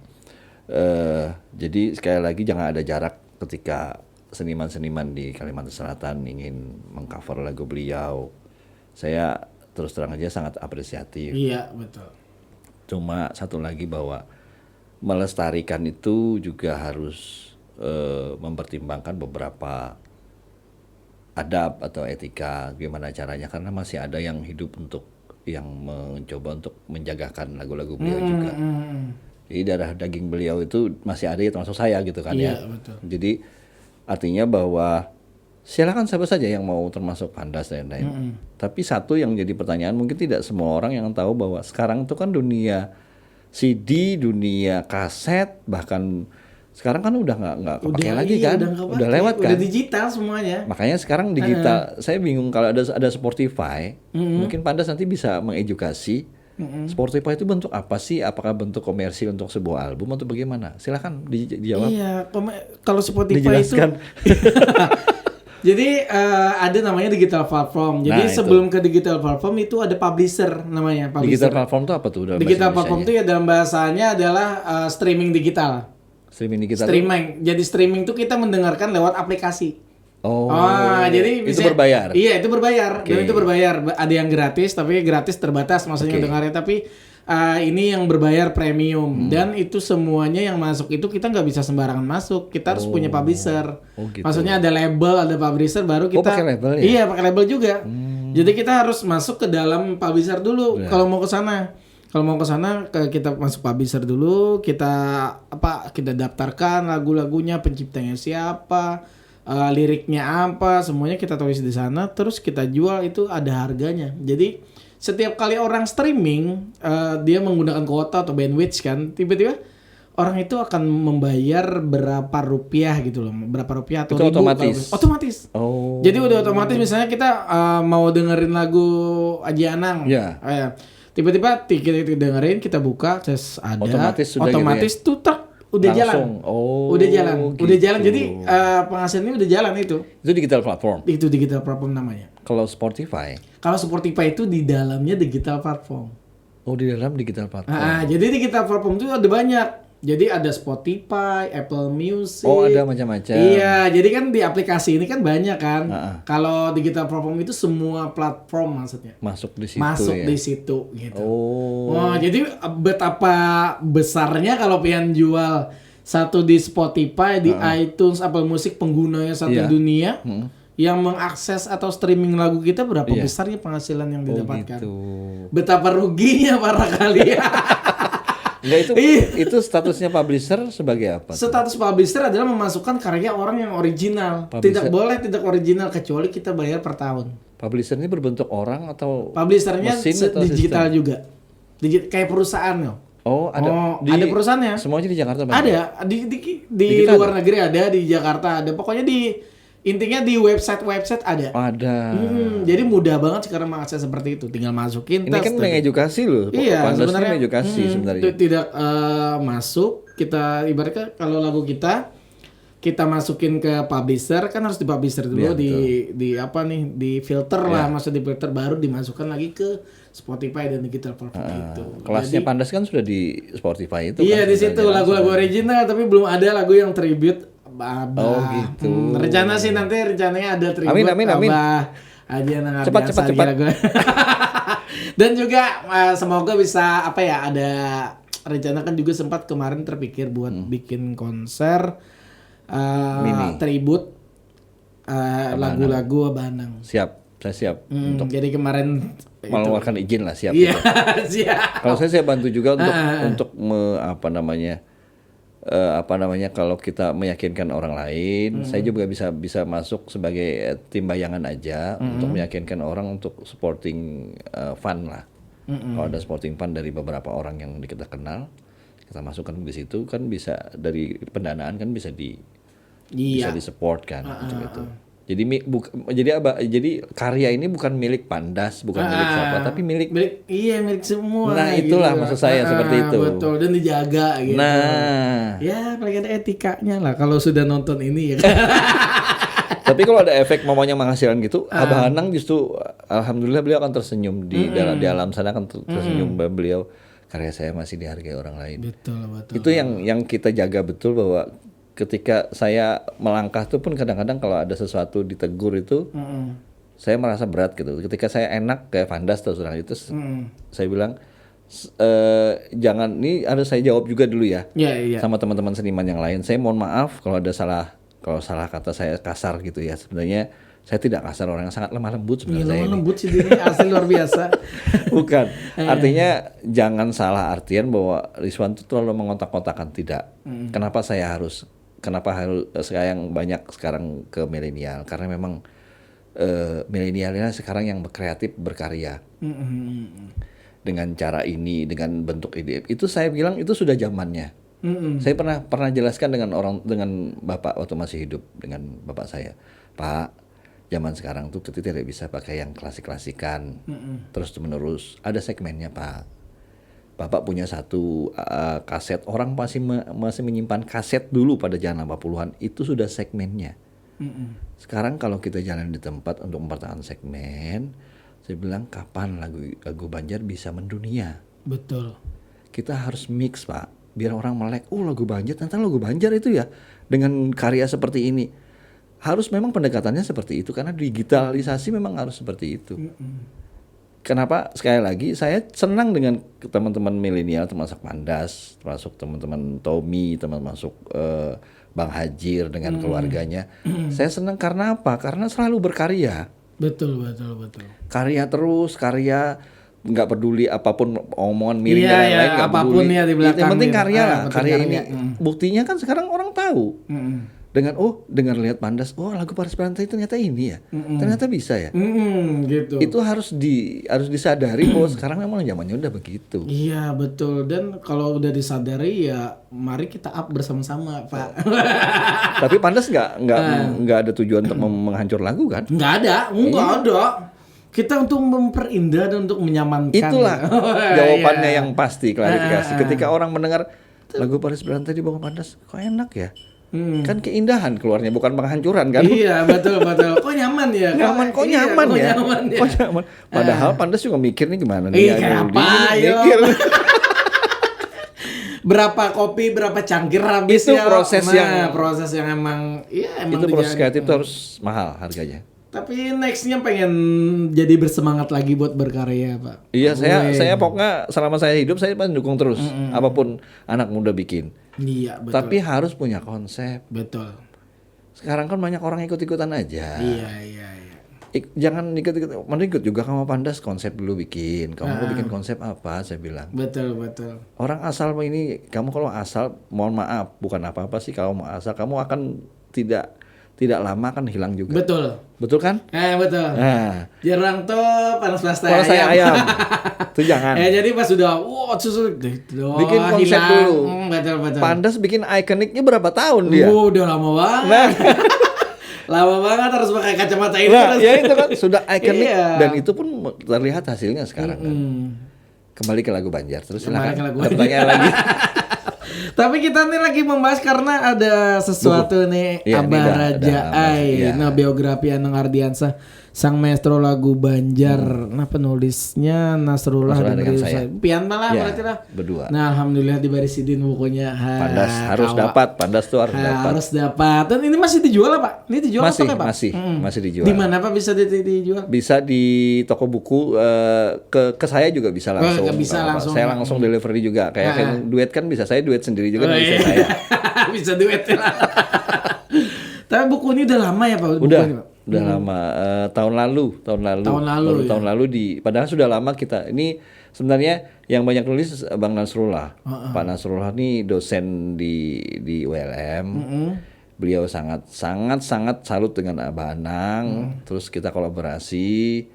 Jadi sekali lagi jangan ada jarak ketika seniman-seniman di Kalimantan Selatan ingin mengcover lagu beliau. Saya terus terang aja sangat apresiatif. Iya, betul. Cuma satu lagi bahwa melestarikan itu juga harus mempertimbangkan beberapa adab atau etika, gimana caranya, karena masih ada yang hidup yang mencoba untuk menjagakan lagu-lagu beliau juga. Jadi darah daging beliau itu masih ada, ya termasuk saya gitu kan. Iya, ya. betul. Jadi artinya bahwa silakan siapa saja yang mau termasuk Pandas dan lain-lain. Tapi satu yang jadi pertanyaan, mungkin tidak semua orang yang tahu bahwa sekarang itu kan dunia CD, dunia kaset, bahkan sekarang kan udah nggak kepake lagi kan, udah lewat kan, udah digital semuanya. Makanya sekarang digital. Saya bingung kalau ada Spotify, mungkin Pandas nanti bisa mengedukasi. Spotify itu bentuk apa sih? Apakah bentuk komersil untuk sebuah album atau bagaimana? Silakan dijawab. Iya, kalau Spotify dijelaskan. itu jadi ada namanya digital platform. Jadi sebelum ke digital platform itu ada publisher namanya. Digital platform itu apa tuh? Digital platform itu ya dalam bahasanya adalah streaming digital. Streaming. Jadi streaming itu kita mendengarkan lewat aplikasi. Jadi itu berbayar. Iya, itu berbayar. Dan itu berbayar. Ada yang gratis, tapi gratis terbatas maksudnya dengarnya. Tapi ini yang berbayar premium. Dan itu semuanya yang masuk itu kita nggak bisa sembarangan masuk. Kita harus punya publisher. Gitu. Maksudnya ada label, ada publisher, baru kita. Pakai label ya? Iya, pakai label juga. Jadi kita harus masuk ke dalam publisher dulu kalau mau ke sana. Kalau mau ke sana, kita masuk publisher dulu, kita daftarkan lagu-lagunya, penciptanya siapa, liriknya apa, semuanya kita tulis di sana, terus kita jual, itu ada harganya. Jadi setiap kali orang streaming, dia menggunakan kuota atau bandwidth kan, tiba-tiba orang itu akan membayar berapa rupiah gitu loh, berapa rupiah atau itu ribu. Otomatis. Jadi udah otomatis, misalnya kita mau dengerin lagu Aji Anang, tiba-tiba kita dengerin, kita buka, terus ada otomatis gitu ya? Tuh udah langsung. jalan. Jadi penghasilannya udah jalan itu. Itu digital platform. Itu digital platform namanya. Kalau Spotify itu di dalamnya digital platform. Oh, di dalam digital platform. Jadi digital platform itu ada banyak. Jadi ada Spotify, Apple Music. Oh, ada macam-macam. Iya, jadi kan di aplikasi ini kan banyak kan. Kalau digital platform itu semua platform maksudnya. Masuk di situ. Di situ gitu. Wah, jadi betapa besarnya kalau pengen jual satu di Spotify, di iTunes, Apple Music, penggunanya satu dunia. Yang mengakses atau streaming lagu kita, berapa besarnya penghasilan yang didapatkan. Gitu. Betapa ruginya para kalian. Enggak, itu statusnya publisher sebagai apa? Status publisher adalah memasukkan karya orang yang original. Tidak boleh tidak original kecuali kita bayar per tahun. Publisher ini berbentuk orang atau publishernya mesin atau digital sistem? juga. Kayak perusahaan loh. Oh, ada ada perusahaannya. Semuanya di Jakarta Bang? Ada di kita luar negeri ada, di Jakarta ada. Pokoknya intinya di website ada. Ada. Jadi mudah banget sekarang mengakses seperti itu. Tinggal masukin Ini tes. kan mengedukasi loh. Iya, Pandas ini sebenarnya mengedukasi sebenarnya. Tidak masuk, kita ibaratnya kalau lagu kita masukin ke publisher kan harus dipublisher dulu, Iya, di apa nih, di filter lah, maksud di filter baru dimasukkan lagi ke Spotify dan digital platform itu. Kelasnya Pandas kan sudah di Spotify itu. Iya, kan, di situ lagu-lagu original, tapi belum ada lagu yang tribute Abah. Oh, gitu. Rencananya ada tribute Amin. Abah. Adiana Cepat. lagu. Dan juga semoga bisa ada rencana kan juga sempat kemarin terpikir buat bikin konser tribute lagu-lagu Abah Anang. Siap, saya siap. Jadi kemarin Mengeluarkan izin lah, siap. Iya, gitu. siap. Kalau saya bantu juga untuk kalau kita meyakinkan orang lain, saya juga bisa masuk sebagai tim bayangan aja untuk meyakinkan orang untuk supporting fund lah. Kalau ada supporting fund dari beberapa orang yang kita kenal, kita masukkan di situ kan bisa dari pendanaan kan bisa disupport kan untuk itu. Jadi karya ini bukan milik Pandas, bukan milik siapa, tapi milik semua. Nah, itulah maksud saya seperti itu. Betul, dan dijaga gitu. Nah, ya paling ada etikanya lah kalau sudah nonton ini ya. tapi kalau ada efek mamanya menghasilkan gitu, Abah Anang justru alhamdulillah beliau akan tersenyum di dalam sana akan tersenyum beliau, karya saya masih dihargai orang lain. Betul. Itu yang kita jaga betul, bahwa ketika saya melangkah tuh pun kadang-kadang kalau ada sesuatu ditegur itu saya merasa berat gitu. Ketika saya enak kayak Pandas terus terang itu saya bilang jangan, ini harus saya jawab juga dulu ya. Sama teman-teman seniman yang lain. Saya mohon maaf kalau ada salah kata saya kasar gitu ya. Sebenarnya saya tidak kasar, orang yang sangat lemah lembut sebenarnya. Lemah lembut sih dia, asli luar biasa. Bukan, artinya jangan salah artian bahwa Rizwan itu terlalu mengotak-kotakan, tidak. Kenapa harus sekarang banyak sekarang ke milenial, karena memang milenialnya sekarang yang kreatif berkarya dengan cara ini, dengan bentuk ide. Itu saya bilang itu sudah zamannya. Saya pernah jelaskan dengan bapak waktu masih hidup, dengan bapak saya, Pak, zaman sekarang tuh kita tidak bisa pakai yang klasik-klasikan terus menerus, ada segmennya Pak. Bapak punya satu kaset, orang masih menyimpan kaset dulu pada zaman 80-an, itu sudah segmennya. Sekarang kalau kita jalan di tempat untuk mempertahankan segmen, saya bilang kapan lagu Banjar bisa mendunia? Betul. Kita harus mix Pak, biar orang melek, lagu Banjar, tentang lagu Banjar itu ya, dengan karya seperti ini. Harus memang pendekatannya seperti itu, karena digitalisasi memang harus seperti itu. Kenapa? Sekali lagi saya senang dengan teman-teman milenial, termasuk Pandas, termasuk teman-teman Tommy, termasuk Bang Hajir dengan keluarganya. Saya senang karena apa? Karena selalu berkarya. Betul. Karya terus, nggak peduli apapun omongan miring dan lain-lain, nggak apapun peduli. Ya di belakang. Yang penting karya lah. Karya ini buktinya kan sekarang orang tahu. Dengan dengar lihat Pandas, lagu Paris Berantai ternyata ini ya, ternyata bisa ya. Gitu. Itu harus disadari bahwa sekarang memang zamannya udah begitu. Iya betul, dan kalau udah disadari ya mari kita up bersama-sama Pak. Tapi Pandas nggak ada tujuan untuk menghancur lagu kan? Nggak ada. Kita untuk memperindah dan untuk menyamankan. Itulah jawabannya yang pasti, klarifikasi. Ketika orang mendengar lagu Paris Berantai di bawah Pandas, kok enak ya? Kan keindahan keluarnya, bukan penghancuran kan? Iya betul. Kok nyaman ya? Nyaman ya? Padahal Pandas juga mikir nih gimana nih? Berapa kopi, berapa cangkir habis itu ya? Proses yang emang itu proses kreatif itu harus mahal harganya. Tapi nextnya pengen jadi bersemangat lagi buat berkarya Pak. Iya, saya pokoknya selama saya hidup saya mendukung terus apapun anak muda bikin. Iya betul. Tapi harus punya konsep. Betul. Sekarang kan banyak orang ikut-ikutan aja. Iya. Jangan ikut-ikut, ikut juga kamu Pandas, konsep dulu bikin. Kamu mau bikin konsep apa? Saya bilang. Betul. Orang asal kamu kalau asal, mohon maaf, bukan apa-apa sih kalau mau asal, kamu akan tidak tidak lama kan hilang juga. Betul kan? Betul. Nah, Jarang tuh panas kalau saya ayam, itu jangan. Jadi pas sudah, susu Bikin konsep dulu. Betul. Pandas bikin ikoniknya berapa tahun dia? Udah lama banget. Nah, Lama banget harus pakai kacamata ini. nah ya itu kan sudah ikonik dan itu pun terlihat hasilnya sekarang. Kan. Kembali ke lagu Banjar, terus silakan. Pertanyaan lagi. Tapi kita nih lagi membahas karena ada sesuatu nih Abah Raja Ai. Nah, biografi Anang Ardiansah, sang maestro lagu Banjar. Nah, penulisnya Nasrullah dan saya. Pian malah berarti lah. Berdua. Nah, alhamdulillah dibarisidin bukunya. Pandas harus dapat, Pandas tuh harus dapat. Harus dapat. Dan ini masih dijual Pak? Ini dijual masih, atau Pak? Masih dijual. Di mana Pak bisa dijual? Bisa di toko buku, ke saya juga bisa langsung. Saya langsung delivery juga. Kayak duet kan bisa, saya duet sendiri juga bisa saya. Bisa duet. Tapi buku ini udah lama ya Pak? Udah lama, tahun lalu padahal sudah lama kita ini sebenarnya yang banyak nulis Bang Nasrullah. Pak Nasrullah ini dosen di ULM. Beliau sangat salut dengan Abah Anang. Terus kita kolaborasi,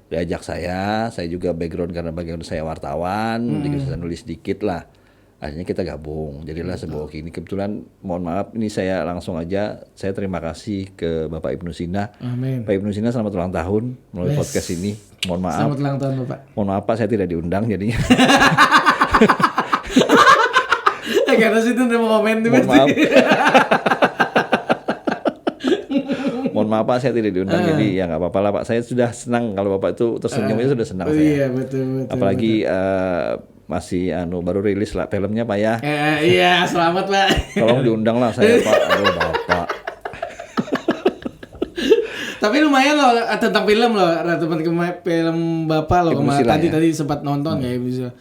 diajak saya juga background karena background saya wartawan, bisa nulis dikit lah. Akhirnya kita gabung, jadilah sebuah ini. Kebetulan mohon maaf ini saya langsung aja, saya terima kasih ke Bapak Ibnu Sina. Amin. Pak Ibnu Sina selamat ulang tahun melalui podcast ini. Mohon maaf. Selamat ulang tahun Bapak. Mohon maaf Pak, saya tidak diundang jadinya. Karena situ udah mau komen tuh. Mohon maaf. Mohon maaf Pak, saya tidak diundang jadi ya nggak apa-apa lah Pak. Saya sudah senang kalau Bapak itu tersenyumnya sudah senang saya. Iya betul. Apalagi masih baru rilis lah filmnya Pak ya. Iya, selamat Pak. Tolong diundang lah saya Pak. Aduh Bapak. Tapi lumayan loh tentang film loh, film Bapak loh kemarin tadi sempat nonton kayak bisa.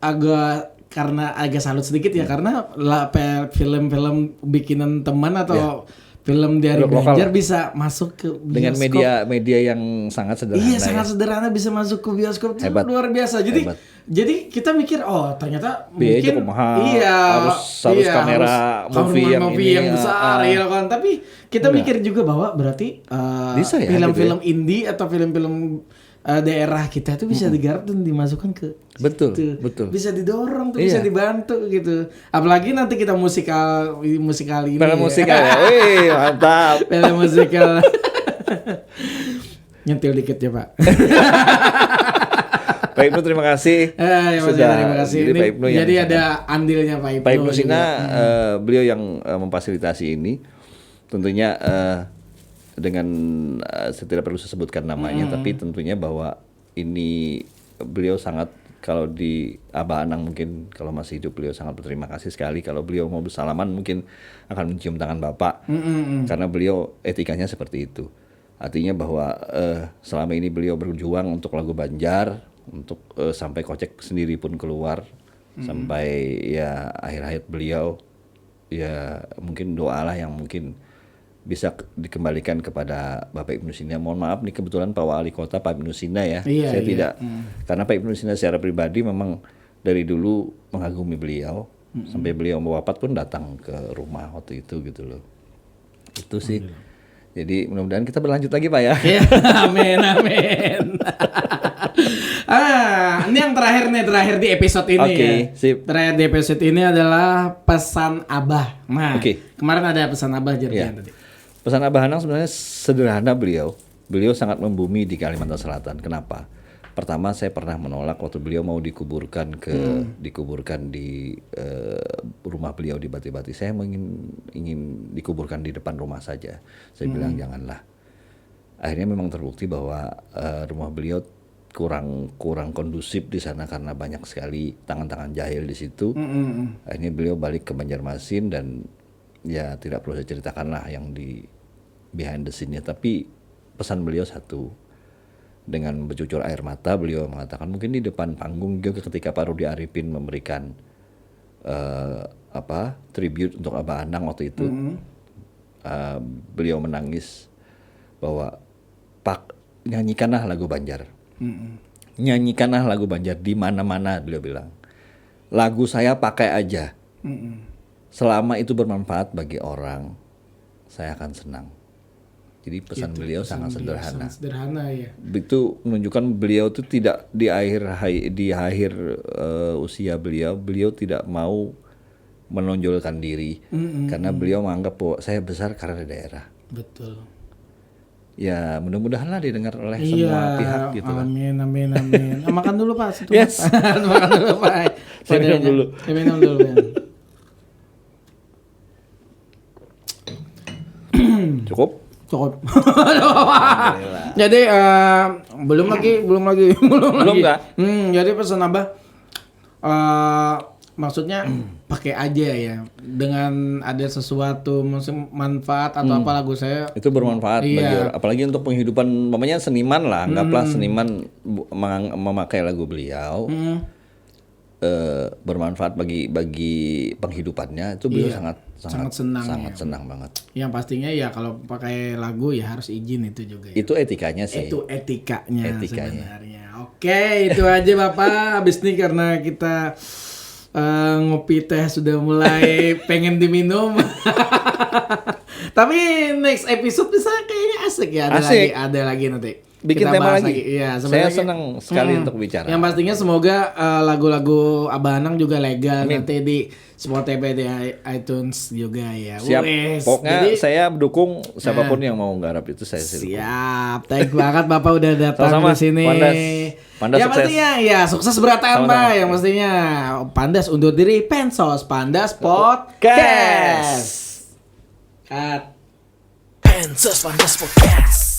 Agak salut sedikit ya karena film-film bikinan teman atau film dari Banjar bisa masuk ke bioskop. Dengan media yang sangat sederhana. Iya, sangat sederhana bisa masuk ke bioskop. Itu luar biasa. Jadi kita mikir ternyata mungkin harus kamera movie yang besar ya kan. Tapi kita mikir juga bahwa berarti film-film indie atau film-film daerah kita itu bisa digarap dan dimasukkan ke betul bisa didorong tuh, bisa dibantu gitu. Apalagi nanti kita musikal ini film musikal ya. Wih mantap. Film musikal. Nyentil dikit ya Pak. Pak Ibnu terima kasih. Terima kasih. Jadi ada andilnya Pak Ibnu. Pak Ibnu Sina beliau yang memfasilitasi ini. Tentunya dengan saya tidak perlu sebutkan namanya, tapi tentunya bahwa ini beliau sangat, kalau di Abah Anang mungkin kalau masih hidup beliau sangat berterima kasih sekali. Kalau beliau mau bersalaman mungkin akan mencium tangan Bapak, karena beliau etikanya seperti itu. Artinya bahwa selama ini beliau berjuang untuk lagu Banjar, untuk sampai Kocek sendiri pun keluar, sampai ya akhir-akhir beliau ya mungkin doalah yang mungkin bisa dikembalikan kepada Bapak Ibnu Sina. Mohon maaf nih kebetulan Pak Wali Kota Pak Ibnu Sina ya. Saya tidak karena Pak Ibnu Sina secara pribadi memang dari dulu mengagumi beliau, sampai beliau wafat pun datang ke rumah waktu itu gitu loh. Itu sih. Jadi mudah-mudahan kita berlanjut lagi Pak ya. Amin. Ini yang terakhir di episode ini sip. Terakhir di episode ini adalah pesan Abah. Nah, kemarin ada pesan Abah tadi. Pesan Abah Anang sebenarnya sederhana beliau. Beliau sangat membumi di Kalimantan Selatan. Kenapa? Pertama saya pernah menolak waktu beliau mau dikuburkan di rumah beliau di Bati-Bati. Saya ingin dikuburkan di depan rumah saja. Saya bilang janganlah. Akhirnya memang terbukti bahwa rumah beliau kurang kondusif di sana karena banyak sekali tangan-tangan jahil di situ. Akhirnya beliau balik ke Banjarmasin dan ya tidak perlu saya ceritakan lah yang di behind the scene-nya. Tapi pesan beliau satu, dengan bercucur air mata beliau mengatakan mungkin di depan panggung juga ketika Pak Rudi Arifin memberikan tribute untuk Abah Anang waktu itu, beliau menangis bahwa Pak, nyanyikanlah lagu Banjar. Nyanyikanlah lagu Banjar di mana-mana, beliau bilang. Lagu saya pakai aja. Selama itu bermanfaat bagi orang, saya akan senang. Jadi pesan beliau sangat sederhana. Sangat sederhana ya. Itu menunjukkan beliau itu tidak di akhir usia beliau tidak mau menonjolkan diri karena beliau menganggap bahwa saya besar karena daerah. Betul. Ya mudah-mudahanlah didengar oleh semua pihak gitu lah. Amin. Makan dulu Pak. Yes. Makan dulu Pak. Minum dulu. Minum dulu. Cukup. Jadi belum lagi. Nggak? Jadi pesan Abah maksudnya pakai aja ya dengan ada sesuatu manfaat atau apa lagu saya Itu bermanfaat bagi Iya. orang, apalagi untuk penghidupan mamanya seniman lah, anggaplah seniman memakai lagu beliau. Bermanfaat bagi penghidupannya itu beliau Iya. sangat senang sangat ya. senang banget. Yang pastinya ya kalau pakai lagu ya harus izin itu juga ya. Itu etikanya sih. Itu etikanya Etikanya. sebenarnya. Oke, itu aja Bapak. Habis ini karena kita ngopi teh sudah mulai pengen diminum. Tapi next episode bisa kayaknya asik ya. Ada lagi nanti. Bikin Kita tema bahas lagi. Iya, Saya sebenarnya senang sekali untuk bicara. Yang pastinya semoga lagu-lagu Abah Anang juga legal nanti di Spotify, di iTunes juga ya. Siap. Wes. Pokoknya Jadi, saya dukung siapapun yang mau nggarap itu saya dukung. siap. Thank banget Bapak udah datang Sama-sama. di sini. Pandas Ya sukses. pastinya ya sukses berantakan Sama-sama. Pak. Yang pastinya Pandas undur diri Pensos Pandas Podcast. Cut. Pansos Pandas Podcast.